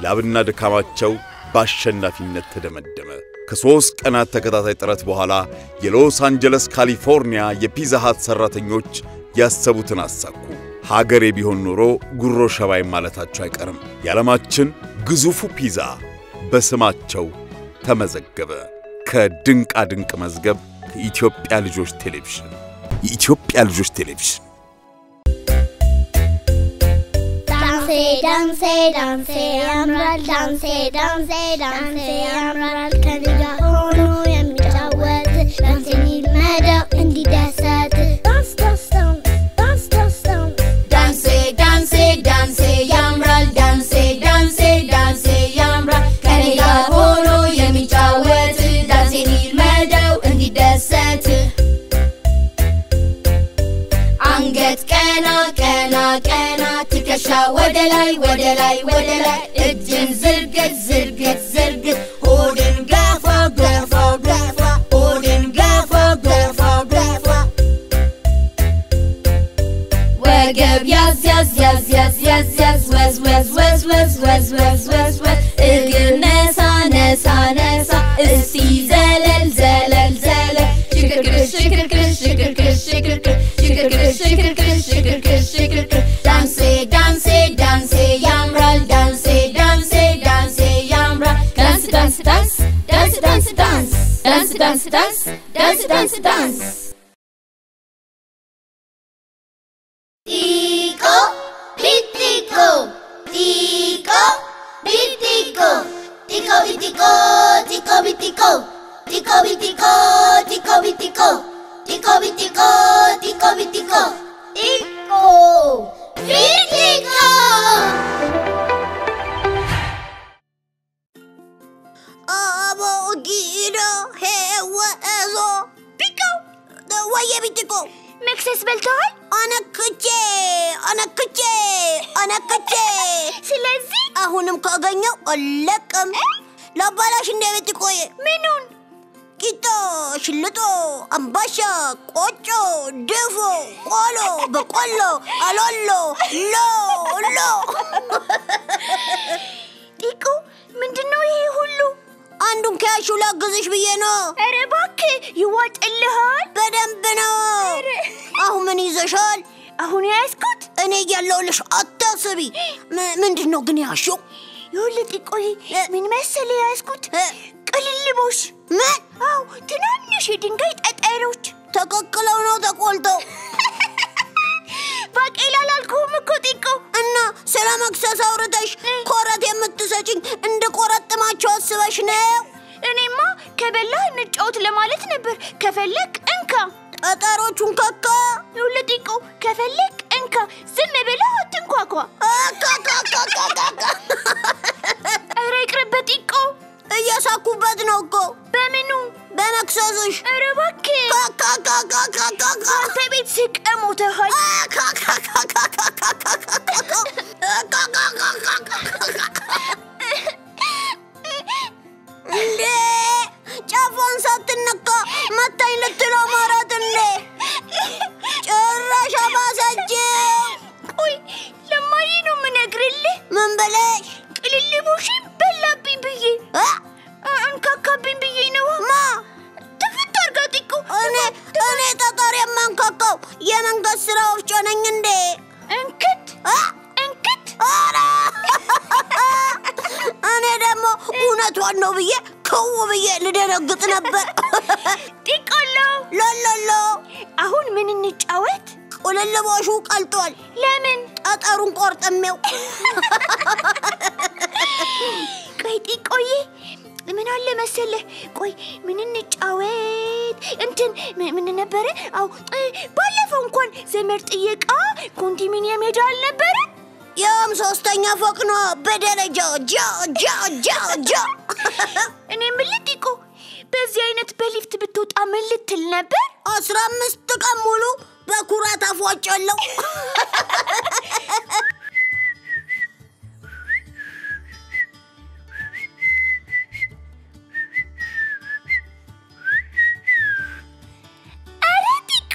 ላብና ድካማቸው በአሸናፊነት ተደመደመ ከ3 ቀናት ተከታታይ ጥረት በኋላ የሎስ አንጀለስ ካሊፎርኒያ የፒዛ ሃት ሰራተኞች ያሰቡትን አሳኩ። ሀገሬ ቢሆን ኖሮ ጉሮ ሸባይ ማለታቸው አይቀርም። የዓለማችን ግዙፉ ፒዛ በስማቸው ተመዘገበ። ከድንቃ ድንቅ መዝገብ ከኢትዮጵያ ልጆች ቴሌቪዥን። የኢትዮጵያ ልጆች ቴሌቪዥን danse danse ያምራል danse danse danse ያምራል ከኔጋ ሆኖ የሚጫወት danse ይልመደው እንዲደሰት dance dance dance dance dance danse danse ያምራል danse danse danse ያምራል ከኔጋ ሆኖ የሚጫወት danse ይልመደው እንዲደሰት አንገት ቀና ቀና ቀና ትከሻ ወደ ላይ ወደ ላይ ወደ ላይ እጅን ዝርግት ዝርግት ዝርግት ሆድን ገፋ ገፋ ገፋ ሆድን ገፋ ገፋ ገፋ ወገብ ያዝ ያዝ ያዝ ያዝ ያዝ ያዝ ወዝ ወዝ ወዝ ወዝ ወዝ ወዝ ወዝ ወዝ እግር ነሳ ነሳ ነሳ እስቲ ዘለል ዘለል ዘለል ሽክርክር ሽክርክር ሽክርክር ሽክርክር ሽክርክር ሽክርክር ሽክርክር ሽክርክር danse danse danse yamral danse danse danse yamral dance dance dance dance dance dance dance dance dance dance dance dance tico bitico tico bitico tico bitico tico bitico tico bitico tico bitico tico bitico tico bitico tico bitico abogiro hewazo pico the way bitico መክሰስ በልተዋል? አነክቼ ስለዚህ አሁንም ካገኘው አለቀም ለባላሽ እንደቤት ቆየ ምኑን ቂጦ ሽልጦ አምባሻ ቆጮ ድፎ ቆሎ በቆሎ አሎሎ ሎ ጢቁ ምንድነው ይሄ ሁሉ? አንዱን ከያሹ ላግዝሽ ብዬ ነው። ኧረ እባክህ ይዋጥልሃል። በደንብ ነው። አሁን ምን ይዘሻል? አሁን ያስኩት እኔ ያለውልሽ አታስቢ። ምንድነው ግን ያሽው? ይኸውልህ ጢቆይ ምን መሰለህ ያስኩት? ቅልልቦሽ። ምን? አው ትናንሽ የድንጋይ ጠጠሮች ተቀቅለው ነው ተቆልተው? ባቄላ ላልኩህም እኮ ጢቆ። እና ስለ መክሰስ አውርተሽ ኮረት የምትሰጪኝ እንድቆረጥማቸው አስበሽ ነው? እኔማ ከበላህ እንጫወት ለማለት ነበር። ከፈለክ እንካ ጠጠሮቹን ከካ። ይኸውልህ ጢቆ ከፈለክ እንካ፣ ዝም ብለህ አትንኳኳ። ኧረ ይቅርብህ ጢቆ። እየሳኩበት ነው እኮ። በምኑ? በመክሰስሽ። ኧረ እባክህ አንተ ቤት ስቀህ ሞተሃል። እንዴ ጫፏን ሳትነካ መታኝ ልትለው ማራት እንዴ? ጭራሽ አባሰችው። ቆይ ለማዬ ነው የምነግርልህ። ምን ብለሽ? ቅልልቦሽን በላብኝ ብዬ አንካካብኝ ብዬ ነው። ማ ትፍት አድርጋ ጢቁ። እኔ ጠጠር የማንካካው የመንገድ ስራ ወፍጮ ነኝ እንዴ? እንክት ኧረ እኔ ደግሞ እውነቷን ነው ብዬ ከው ብዬ ልደነግጥ ነበር። ጢቆሎ ሎሎሎ አሁን ምን እንጫወት? ቅልልቦሹ ቀልጧል። ለምን? ጠጠሩን ቆርጥሜው። ቆይ ጢቆዬ ምን አለ መሰለህ? ቆይ ምን እንጫወት? እንትን ምን ነበረ? አው ባለፈው እንኳን ዘመድ ጥየቃ ኮንዶሚኒየም ሄዳ አልነበረ? ያም ሶስተኛ ፎቅ ነው በደረጃ ጃ እኔም ልጥቆ በዚህ አይነት በሊፍት ብትወጣ ምን ልትል ነበር? 15 ቀን ሙሉ በኩራት አፏጨለው። አረ ጢቁ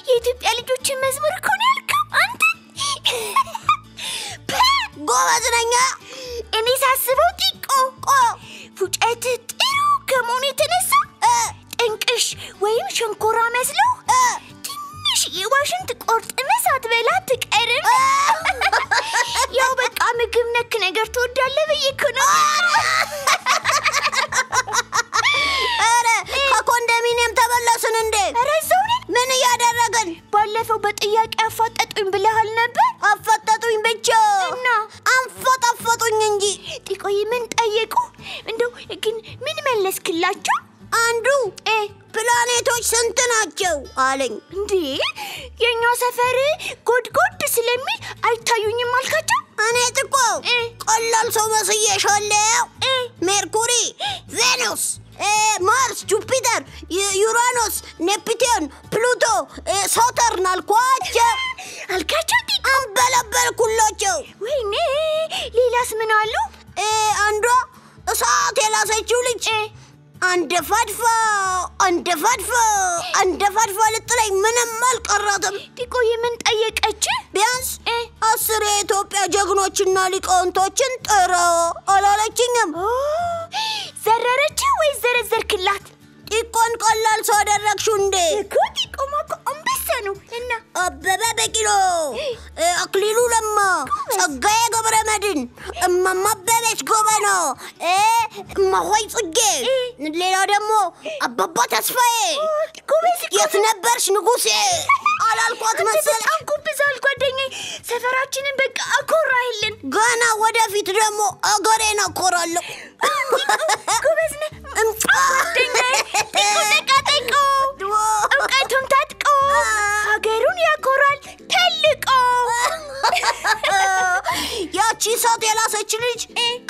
የኢትዮጵያ ልጆችን መዝሙር እኮ ነው ያልከው አንተ። ጎበዝ ነኝ። እኔ ሳስበው ጢቆ ፉጨት ጥሩ ከመሆኑ የሚመስለው? ትንሽ የዋሽንት ቆርጥመህ ሳትበላ አትቀርም። ያው በቃ ምግብ ነክ ነገር ትወዳለህ ብዬ እኮ ነው። ኧረ ከኮንዶሚኒየም ተበላስን እንዴ? ኧረ እዛው ነን። ምን እያደረግን? ባለፈው በጥያቄ አፋጠጡኝ ብለሃል ነበር። አፋጠጡኝ ብቻ እና አንፈጣፈጡኝ እንጂ። ጢቆይ ምን ጠየቁ? እንደው ግን ምን መለስክላቸው? አንዱ ፕላኔቶች ስንት ናቸው አለኝ። እንዴ የኛ ሰፈር ጎድጎድ ስለሚል አይታዩኝም አልካቸው? እኔ ጥቆ ቀላል ሰው መስዬሻለሁ። ሜርኩሪ፣ ቬኑስ፣ ማርስ፣ ጁፒተር፣ ዩራኖስ፣ ኔፕቲዩን፣ ፕሉቶ፣ ሳተርን አልኳቸው። አንበለበልኩላቸው። ወይኔ ሌላስ ምን አሉ? አንዷ እሳት የላሰችው ልጅ አንደፋድፋ ልጥለኝ ምንም አልቀራትም። ጢቆይ ምን ጠየቀች? ቢያንስ 10 የኢትዮጵያ ጀግኖችና ሊቃውንቶችን ጥራ አላለችኝም። ዘረረች ወይ ዘረዘርክላት? ጢቆን ቀላል ሰው አደረግሽው እንዴ? ጢቆማ እኮ አንበሳ ነው። እና አበበ ቢቂላ፣ አክሊሉ ለማ፣ ጸጋዬ ገብረመድህን፣ እማማ አበበች ጎበና፣ እማሆይ ጽጌ፣ ሌላ ደግሞ አባባ ተስፋዬ፣ የት ነበርሽ ንጉሴ አላልኳት መሰለሽ? በጣም ጎብዛል ጓደኛዬ። ሰፈራችንን በቃ አኮራይልን። ገና ወደፊት ደግሞ አገሬን አኮራለሁ። ጎበዝ ነህ ጓደኛዬ። ጢቆ እውቀቱም ታጥቆ ሀገሩን ያኮራል ተልቆ። ያቺ እሳት የላሰች ልጅ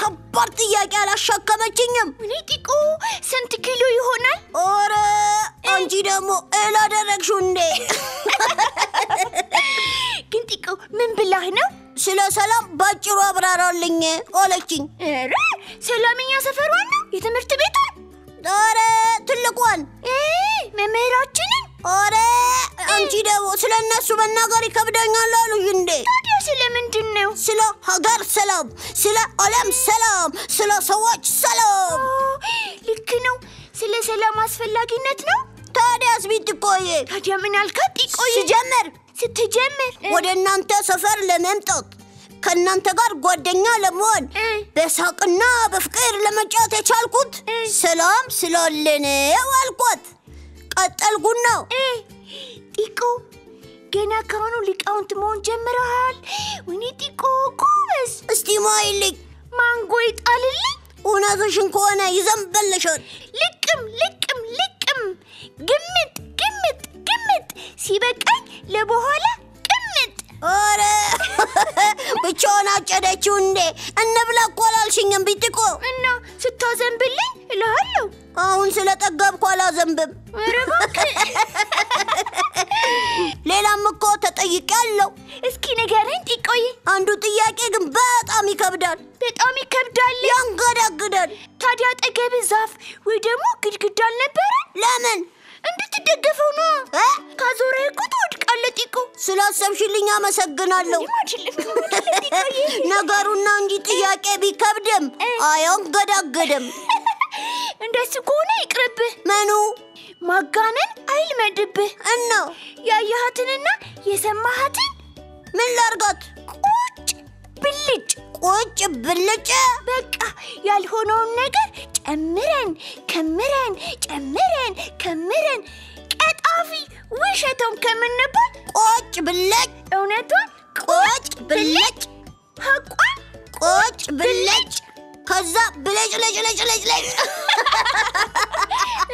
ከባድ ጥያቄ አላሻከመችኝም። እኔ ጢቆ ስንት ኪሎ ይሆናል? ኦረ አንቺ ደግሞ አደረግሽው እንዴ? ግን ጢቆ ምን ብላህ ነው? ስለ ሰላም ባጭሩ አብራራልኝ አለችኝ። ኧረ ሰላምኛ ሰፈሯን ነው የትምህርት ቤቷን? ኧረ ትልቋን መምህራችንን? ኧረ አንቺ ደግሞ ስለ እነሱ መናገር ይከብደኛል አሉኝ እንዴ? ታዲያ ስለምንድን ነው? ስለ ሀገር ሰላም፣ ስለ ዓለም ሰላም፣ ስለ ሰዎች ሰላም። ልክ ነው። ስለ ሰላም አስፈላጊነት ነው። ታዲያስ ቢጥቆይ? ታዲያ ምን አልካት ጢቆይ? ስትጀምር ወደ እናንተ ሰፈር ለመምጣት ከእናንተ ጋር ጓደኛ ለመሆን በሳቅና በፍቅር ለመጫወት የቻልኩት ሰላም ስላለን አልኳት። ቀጠልኩና ጢቆ ገና ካሁኑ ሊቃውንት መሆን ጀምረሃል። ወይኔ ጢቆ ጎበዝ። እስቲ ማይልኝ ማንጎ ይጣልልኝ። እውነትሽን ከሆነ ይዘንበልሻል። ልቅም ግምጥ ሲበቃኝ ለበኋላ ቅምጥ። ኧረ ብቻውን አጨደችው እንዴ? እንብላ እኮ አላልሽኝም ቢጥቆ? እና ስታዘንብልኝ እልሃለሁ። አሁን ስለጠገብኩ አላዘንብም። ኧረ እባክህ። ሌላም እኮ ተጠይቄያለሁ። እስኪ ንገረኝ ጢቆይ። አንዱ ጥያቄ ግን በጣም ይከብዳል። ያንገዳግዳል። ታዲያ አጠገብ ዛፍ ወይ ደግሞ ግድግዳ አልነበረ? ለምን? እንድትደገፈው ነው። ካዞረህ እኮ ትወድቃለህ ጢቆ። ስላሰብሽልኝ አመሰግናለሁ። ነገሩና እንጂ ጥያቄ ቢከብድም አያንገዳግድም። እንደሱ ከሆነ ይቅርብህ። ምኑ? ማጋነን አይልመድብህ። እና ያየሃትንና የሰማሃትን ምን ላርጋት? ቁጭ ብልጭ። በቃ ያልሆነውን ነገር ጨምረን ቀጣፊ ውሸቶም ከምንባል ቁጭ ብልጭ። እውነቷን ቁጭ ብልጭ፣ ሐቋን ቁጭ ብልጭ፣ ከዛ ብልጭ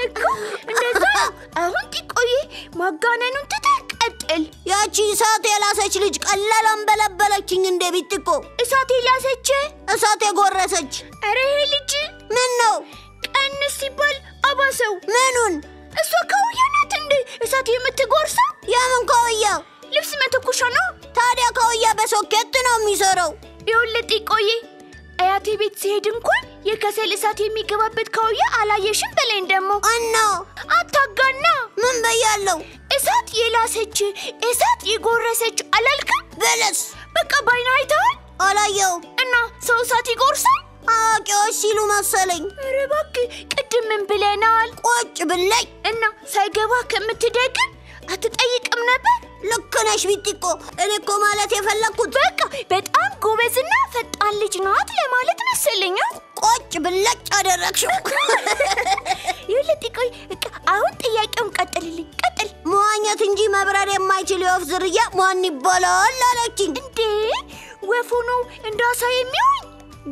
እኮ እንደዛ ነው። አሁን ጢቆዬ ማጋነኑን ትተህ ቀጥል። ያቺ እሳት የላሰች ልጅ ቀላል አንበለበለችኝ እንደ ቢጥቆ። እሳት የላሰች? እሳት የጎረሰች። ኧረ ይሄ ልጅ ምን ነው? ቀንስ ሲባል አባሰው። ምኑን? እሷ ካውያ ናት እንዴ እሳት የምትጎርሰው? የምን ካውያ? ልብስ መተኮሻ ነው። ታዲያ ካውያ በሶኬት ነው የሚሰራው። ይኸውልህ ጢቆዬ አያቴ ቤት ሲሄድ እንኳን የከሰል እሳት የሚገባበት ካውያ አላየሽም በለኝ ደግሞ። እና አታጋና። ምን በያለው? እሳት የላሰች እሳት የጎረሰች አላልክም? በለስ በቃ ባይና አይተሃል? አላየው። እና ሰው እሳት ይጎርሳል? አዋቂዎች ሲሉ መሰለኝ። ኧረ እባክህ ቅድም ምን ብለናል? ቁጭ ብለኝ እና ሳይገባ ከምትደግም አትጠይቅም ነበር? ልክ ነሽ ቢጢቆ። እኔ እኮ ማለት የፈለኩት በቃ በጣም ጎበዝና ፈጣን ልጅ ናት ለማለት መሰለኝ። ቁጭ ብለጭ አደረግሽው። ይልጥቆይ አሁን ጥያቄውን ቀጥልልኝ። ቀጥል። መዋኘት እንጂ መብረር የማይችል የወፍ ዝርያ ማን ይባላል አለችኝ። እንዴ ወፉ ነው እንዳሳ የሚሆን?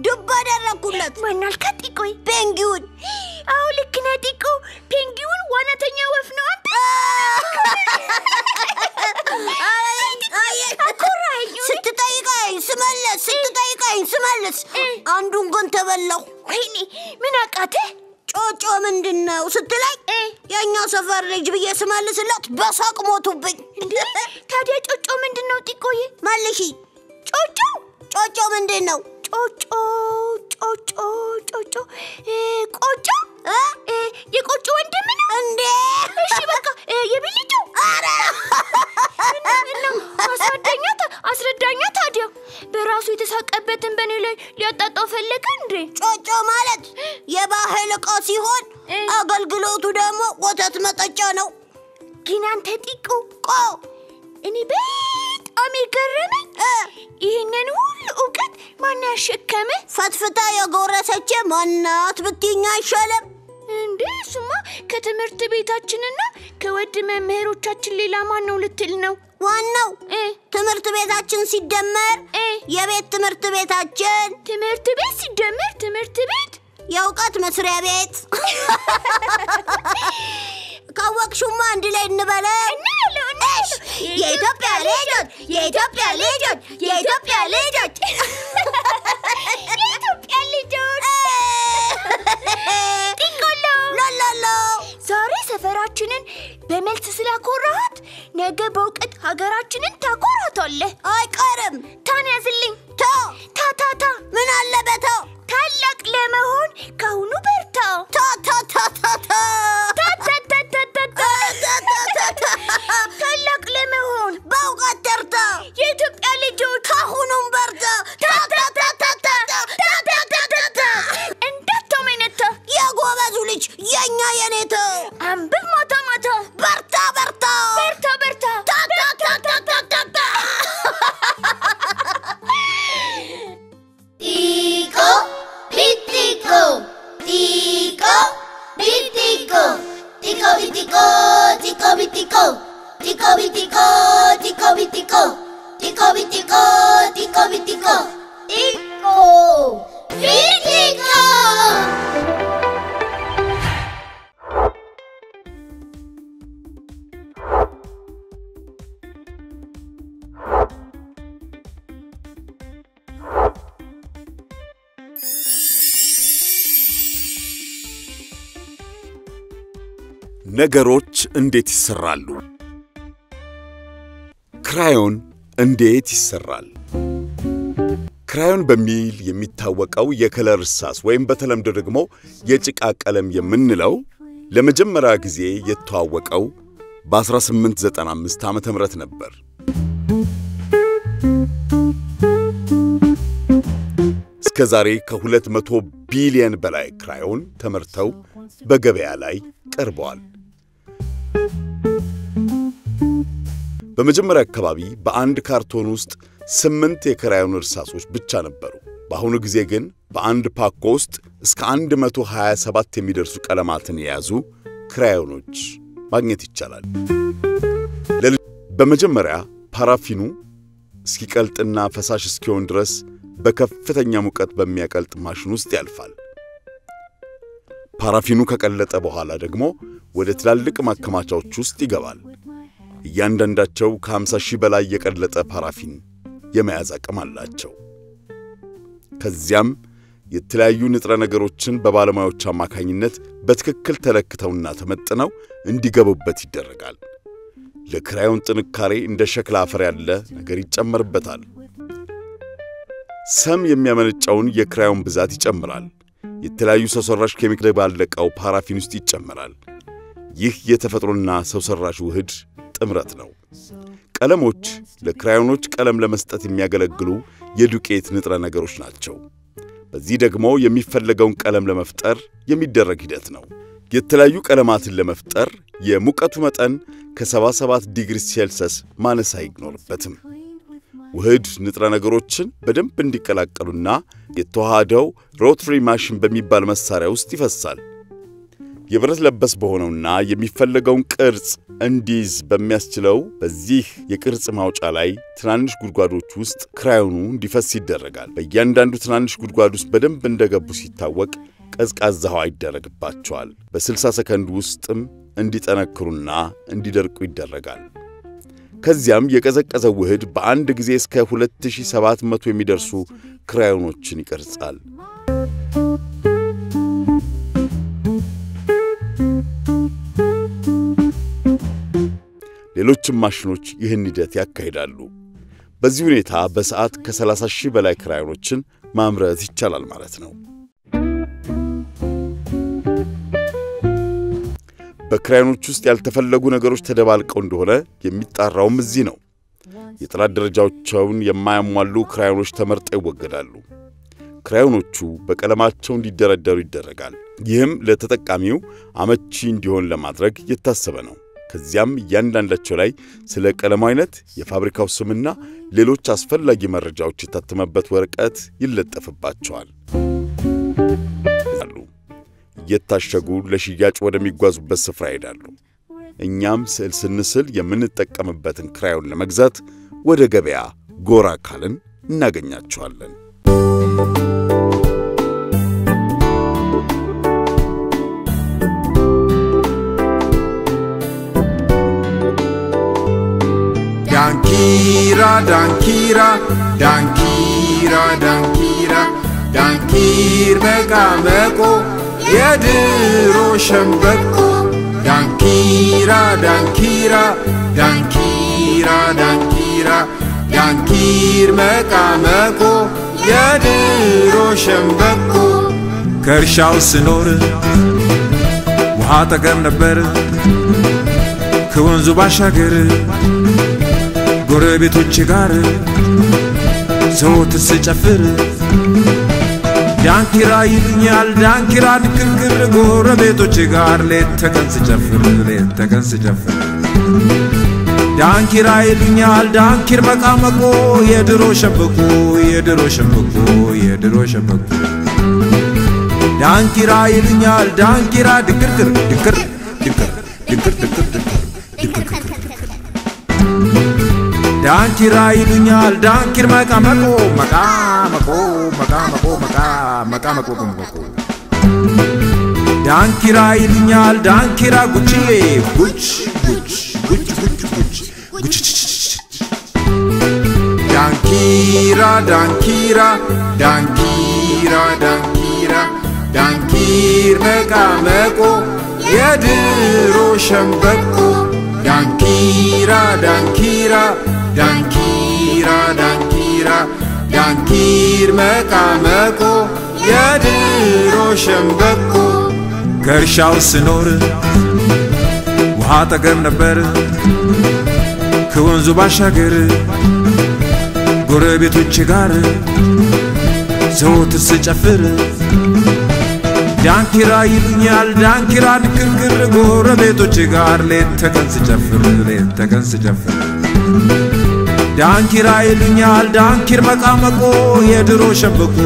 ዱብ አደረኩለት። ማን አልካት? ጢቆይ ፔንጊውን። አዎ ልክ ነህ ጢቆ። ፔንጊውን ዋናተኛ ወፍ ነው። ስትጠይቀኝ ስመልስ አንዱን ግን ተበላሁ። ወይኔ ምን አቃተህ? ጮጮ ምንድነው ስትለኝ የኛ ሰፈር ልጅ ብዬ ስመልስላት በሳቅ ሞቱብኝ። ታዲያ ጮጮ ምንድነው ጢቆዬ? መልሺ። ጮጮ ምንድነው? ጮጮ ቆጮ የቆጮ ወንድም ነው እንዴ? እሺ በቃ የብልጩ። አረ አስረዳኛ ታዲያ። በራሱ የተሳቀበትን በኔ ላይ ሊያጣጣው ፈለገ እንዴ? ጮጮ ማለት የባህል ዕቃ ሲሆን አገልግሎቱ ደግሞ ወተት መጠጫ ነው። ግን አንተ ጢቆ እኔ በጣም የገረመኝ ይህንን ሁሉ እውቀት ማን ያሸከመ? ፈትፍታ የጎረሰች ማናት ብትይኝ አይሻልም እንዴ? እሱማ ከትምህርት ቤታችንና ከወድ መምህሮቻችን ሌላ ማን ነው ልትል ነው? ዋናው ትምህርት ቤታችን ሲደመር የቤት ትምህርት ቤታችን፣ ትምህርት ቤት ሲደመር ትምህርት ቤት የእውቀት መስሪያ ቤት። ካወቅሹማ አንድ ላይ እንበለው። የኢትዮጵያ ልጆች የኢትዮጵያ ልጆች የኢትዮጵያ ልጆች የኢትዮጵያ ልጆች ጢቆሎ ላላላ። ዛሬ ሰፈራችንን በመልስ ስላኮራሃት ነገ በእውቀት ሀገራችንን ታኮራታለህ። አይቀርም። ታን ያዝልኝ። ታ ምን አለበት? ታላቅ ለመሆን ካሁኑ በርታ። ታላቅ ለመሆን በእውቀት ተርታ። የኢትዮጵያ ልጆች ካሁኑም በርታ። እንዳታመነታ የጎበዙ ልጅ የኛ የኔታ። አንብብ ማታ ማታ። በርታ በርታ በርታ በርታ። ጢቆ ቢጢቆ ጢቆ ቢጢቆ ጢቆ ቢጢቆ ጢቆ ቢጢቆ ጢቆ ቢጢቆ ጢቆ ቢጢቆ ጢቆ ቢጢቆ ጢቆ ቢጢቆ ጢቆ ቢጢቆ። ነገሮች እንዴት ይሰራሉ? ክራዮን እንዴት ይሰራል? ክራዮን በሚል የሚታወቀው የከለር እርሳስ ወይም በተለምዶ ደግሞ የጭቃ ቀለም የምንለው ለመጀመሪያ ጊዜ የተዋወቀው በ1895 ዓመተ ምህረት ነበር። እስከዛሬ ከ200 ቢሊዮን በላይ ክራዮን ተመርተው በገበያ ላይ ቀርበዋል። በመጀመሪያ አካባቢ በአንድ ካርቶን ውስጥ 8 የክራዮን እርሳሶች ብቻ ነበሩ። በአሁኑ ጊዜ ግን በአንድ ፓኮ ውስጥ እስከ 127 የሚደርሱ ቀለማትን የያዙ ክራዮኖች ማግኘት ይቻላል። በመጀመሪያ ፓራፊኑ እስኪቀልጥና ፈሳሽ እስኪሆን ድረስ በከፍተኛ ሙቀት በሚያቀልጥ ማሽን ውስጥ ያልፋል። ፓራፊኑ ከቀለጠ በኋላ ደግሞ ወደ ትላልቅ ማከማቻዎች ውስጥ ይገባል። እያንዳንዳቸው ከ50,000 በላይ የቀለጠ ፓራፊን የመያዝ አቅም አላቸው። ከዚያም የተለያዩ ንጥረ ነገሮችን በባለሙያዎች አማካኝነት በትክክል ተለክተውና ተመጥነው እንዲገቡበት ይደረጋል። ለክራዮን ጥንካሬ እንደ ሸክላ አፈር ያለ ነገር ይጨመርበታል። ሰም የሚያመነጨውን የክራዮን ብዛት ይጨምራል። የተለያዩ ሰው ሰራሽ ኬሚካል ባለቀው ፓራፊን ውስጥ ይጨመራል። ይህ የተፈጥሮና ሰው ሰራሽ ውህድ ጥምረት ነው። ቀለሞች ለክራዮኖች ቀለም ለመስጠት የሚያገለግሉ የዱቄት ንጥረ ነገሮች ናቸው። በዚህ ደግሞ የሚፈለገውን ቀለም ለመፍጠር የሚደረግ ሂደት ነው። የተለያዩ ቀለማትን ለመፍጠር የሙቀቱ መጠን ከ77 ዲግሪ ሴልሲየስ ማነስ አይኖርበትም። ውህድ ንጥረ ነገሮችን በደንብ እንዲቀላቀሉና የተዋሃደው ሮተሪ ማሽን በሚባል መሳሪያ ውስጥ ይፈሳል። የብረት ለበስ በሆነውና የሚፈለገውን ቅርጽ እንዲይዝ በሚያስችለው በዚህ የቅርጽ ማውጫ ላይ ትናንሽ ጉድጓዶች ውስጥ ክራዮኑ እንዲፈስ ይደረጋል። በእያንዳንዱ ትናንሽ ጉድጓድ ውስጥ በደንብ እንደገቡ ሲታወቅ ቀዝቃዛ ውሃ ይደረግባቸዋል። በ60 ሰከንድ ውስጥም እንዲጠነክሩና እንዲደርቁ ይደረጋል። ከዚያም የቀዘቀዘ ውህድ በአንድ ጊዜ እስከ 2700 የሚደርሱ ክራዮኖችን ይቀርጻል። ሌሎችም ማሽኖች ይህን ሂደት ያካሂዳሉ። በዚህ ሁኔታ በሰዓት ከ30,000 በላይ ክራዮኖችን ማምረት ይቻላል ማለት ነው። በክራዮኖች ውስጥ ያልተፈለጉ ነገሮች ተደባልቀው እንደሆነ የሚጣራውም እዚህ ነው። የጥራት ደረጃዎቻቸውን የማያሟሉ ክራዮኖች ተመርጠው ይወገዳሉ። ክራዮኖቹ በቀለማቸው እንዲደረደሩ ይደረጋል። ይህም ለተጠቃሚው አመቺ እንዲሆን ለማድረግ የታሰበ ነው። ከዚያም እያንዳንዳቸው ላይ ስለ ቀለሙ አይነት፣ የፋብሪካው ስምና ሌሎች አስፈላጊ መረጃዎች የታተመበት ወረቀት ይለጠፍባቸዋል። የታሸጉ ለሽያጭ ወደሚጓዙበት ስፍራ ይሄዳሉ። እኛም ስዕል ስንስል የምንጠቀምበትን ክራዮን ለመግዛት ወደ ገበያ ጎራ ካልን እናገኛቸዋለን። ዳንኪራ ዳንኪራ ዳንኪራ ዳንኪራ ዳንኪር መቃመቆ የድሮ ሸምበቆ ዳንኪራ ዳንኪራ ዳንኪራ ዳንኪራ ዳንኪር መቃመቆ የድሮ ሸምበቆ ከእርሻው ስኖር ውሃ ጠገብ ነበር ከወንዙ ባሻገር ጎረቤቶቼ ጋር ዘወትር ስጨፍር ዳንኪራ ይሉኛል ዳንኪራ ድክርክር ጎረቤቶቼ ጋር ሌት ተቀን ስጨፍር ዳንኪራ ይሉኛል ዳንኪር መቃመቆ የድሮ ሸምበቆ ዳንኪራ ይሉኛል ዳንኪራ ድክርክር ዳንኪራ ይሉኛል ዳንኪር መቃመቆ ዳንኪራ ይሉኛል ዳንኪራ ጉቺዬ ጉች ዳንኪራ ዳንኪራ ዳንኪራ ዳንኪራ ዳንኪር መቃመቆ የድሮ ሸምበቆ ዳንኪራ ዳንኪራ ዳንኪራ ዳንኪራ ዳንኪር መቃመቆ የድሮ ሸምበቆ ከእርሻው ስኖር ውሃ ጠገብ ነበር ከወንዙ ባሻገር ጎረቤቶቼ ጋር ዘወትር ስጨፍር ዳንኪራ ይሉኛል ዳንኪራ ድክርክር ጎረቤቶቼ ጋር ሌት ተቀን ስጨፍር ዳንኪራ ይሉኛል ዳንኪር መቃመቆ የድሮ ሸምበቆ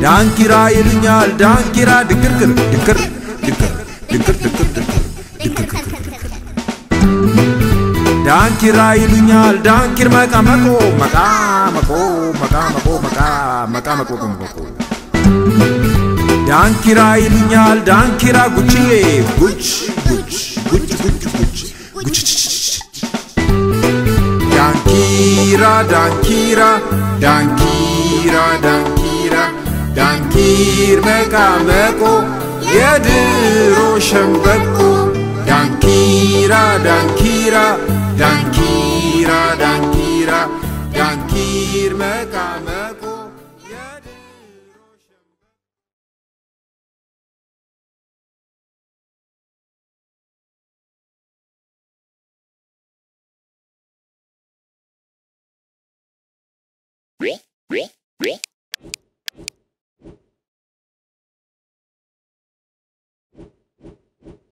ዳንኪራ ይሉኛል ዳንኪራ ድክርክር ዳንኪራ ይሉኛል ዳንኪር መቃመቆ ዳንኪራ ይሉኛል ዳንኪራ ጉቺዬ ጉች ዳንኪራ ዳንኪራ ዳንኪራ ዳንኪራ ዳንኪር መቃመቆ የድሮ ሸምበቆ ዳንኪራ ዳንኪራ ዳንኪራ ዳንኪራ ዳንኪር መቃመቆ